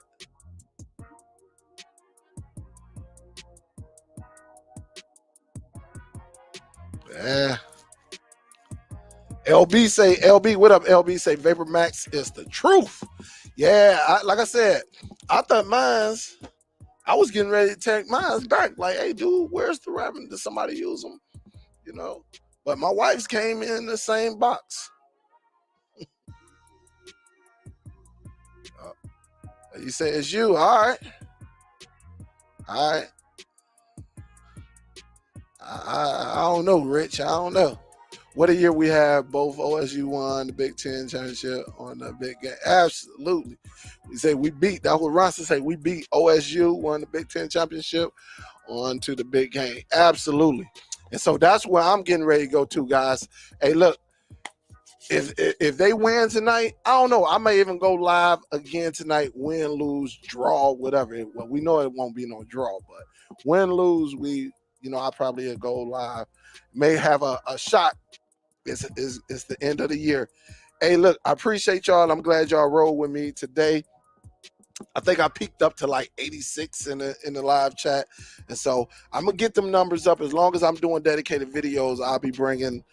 Yeah. LB say, LB, what up, LB? Say Vapor Max is the truth. Yeah, like I said, I thought I was getting ready to take mines back. Like, hey, dude, where's the rabbit? Did somebody use them? You know? But my wife's came in the same box. You say it's you. All right. All right. I don't know, Rich. I don't know. What a year we have. Both OSU won the Big Ten championship on the big game. Absolutely. We say we beat. That's what Ronson say. We beat OSU, won the Big Ten championship on to the big game. Absolutely. And so that's where I'm getting ready to go to, guys. Hey, look, if they win tonight, I don't know. I may even go live again tonight. Win, lose, draw, whatever. Well, we know it won't be no draw, but win, lose, I'll probably go live. May have a shot. It's the end of the year. Hey, look, I appreciate y'all. I'm glad y'all rolled with me today. I think I peaked up to like 86 in the live chat. And so I'm going to get them numbers up. As long as I'm doing dedicated videos, I'll be bringing,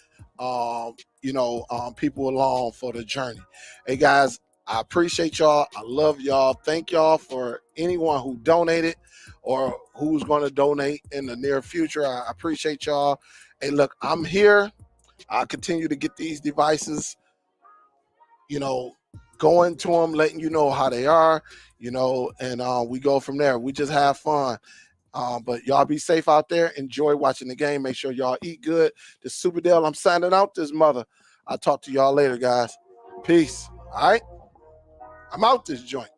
people along for the journey. Hey, guys, I appreciate y'all. I love y'all. Thank y'all for anyone who donated or who's going to donate in the near future. I appreciate y'all. Hey, look, I'm here. I continue to get these devices, going to them, letting you know how they are, and we go from there. We just have fun. But y'all be safe out there. Enjoy watching the game. Make sure y'all eat good. This Superdell, I'm signing out this mother. I'll talk to y'all later, guys. Peace. All right? I'm out this joint.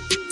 Peace.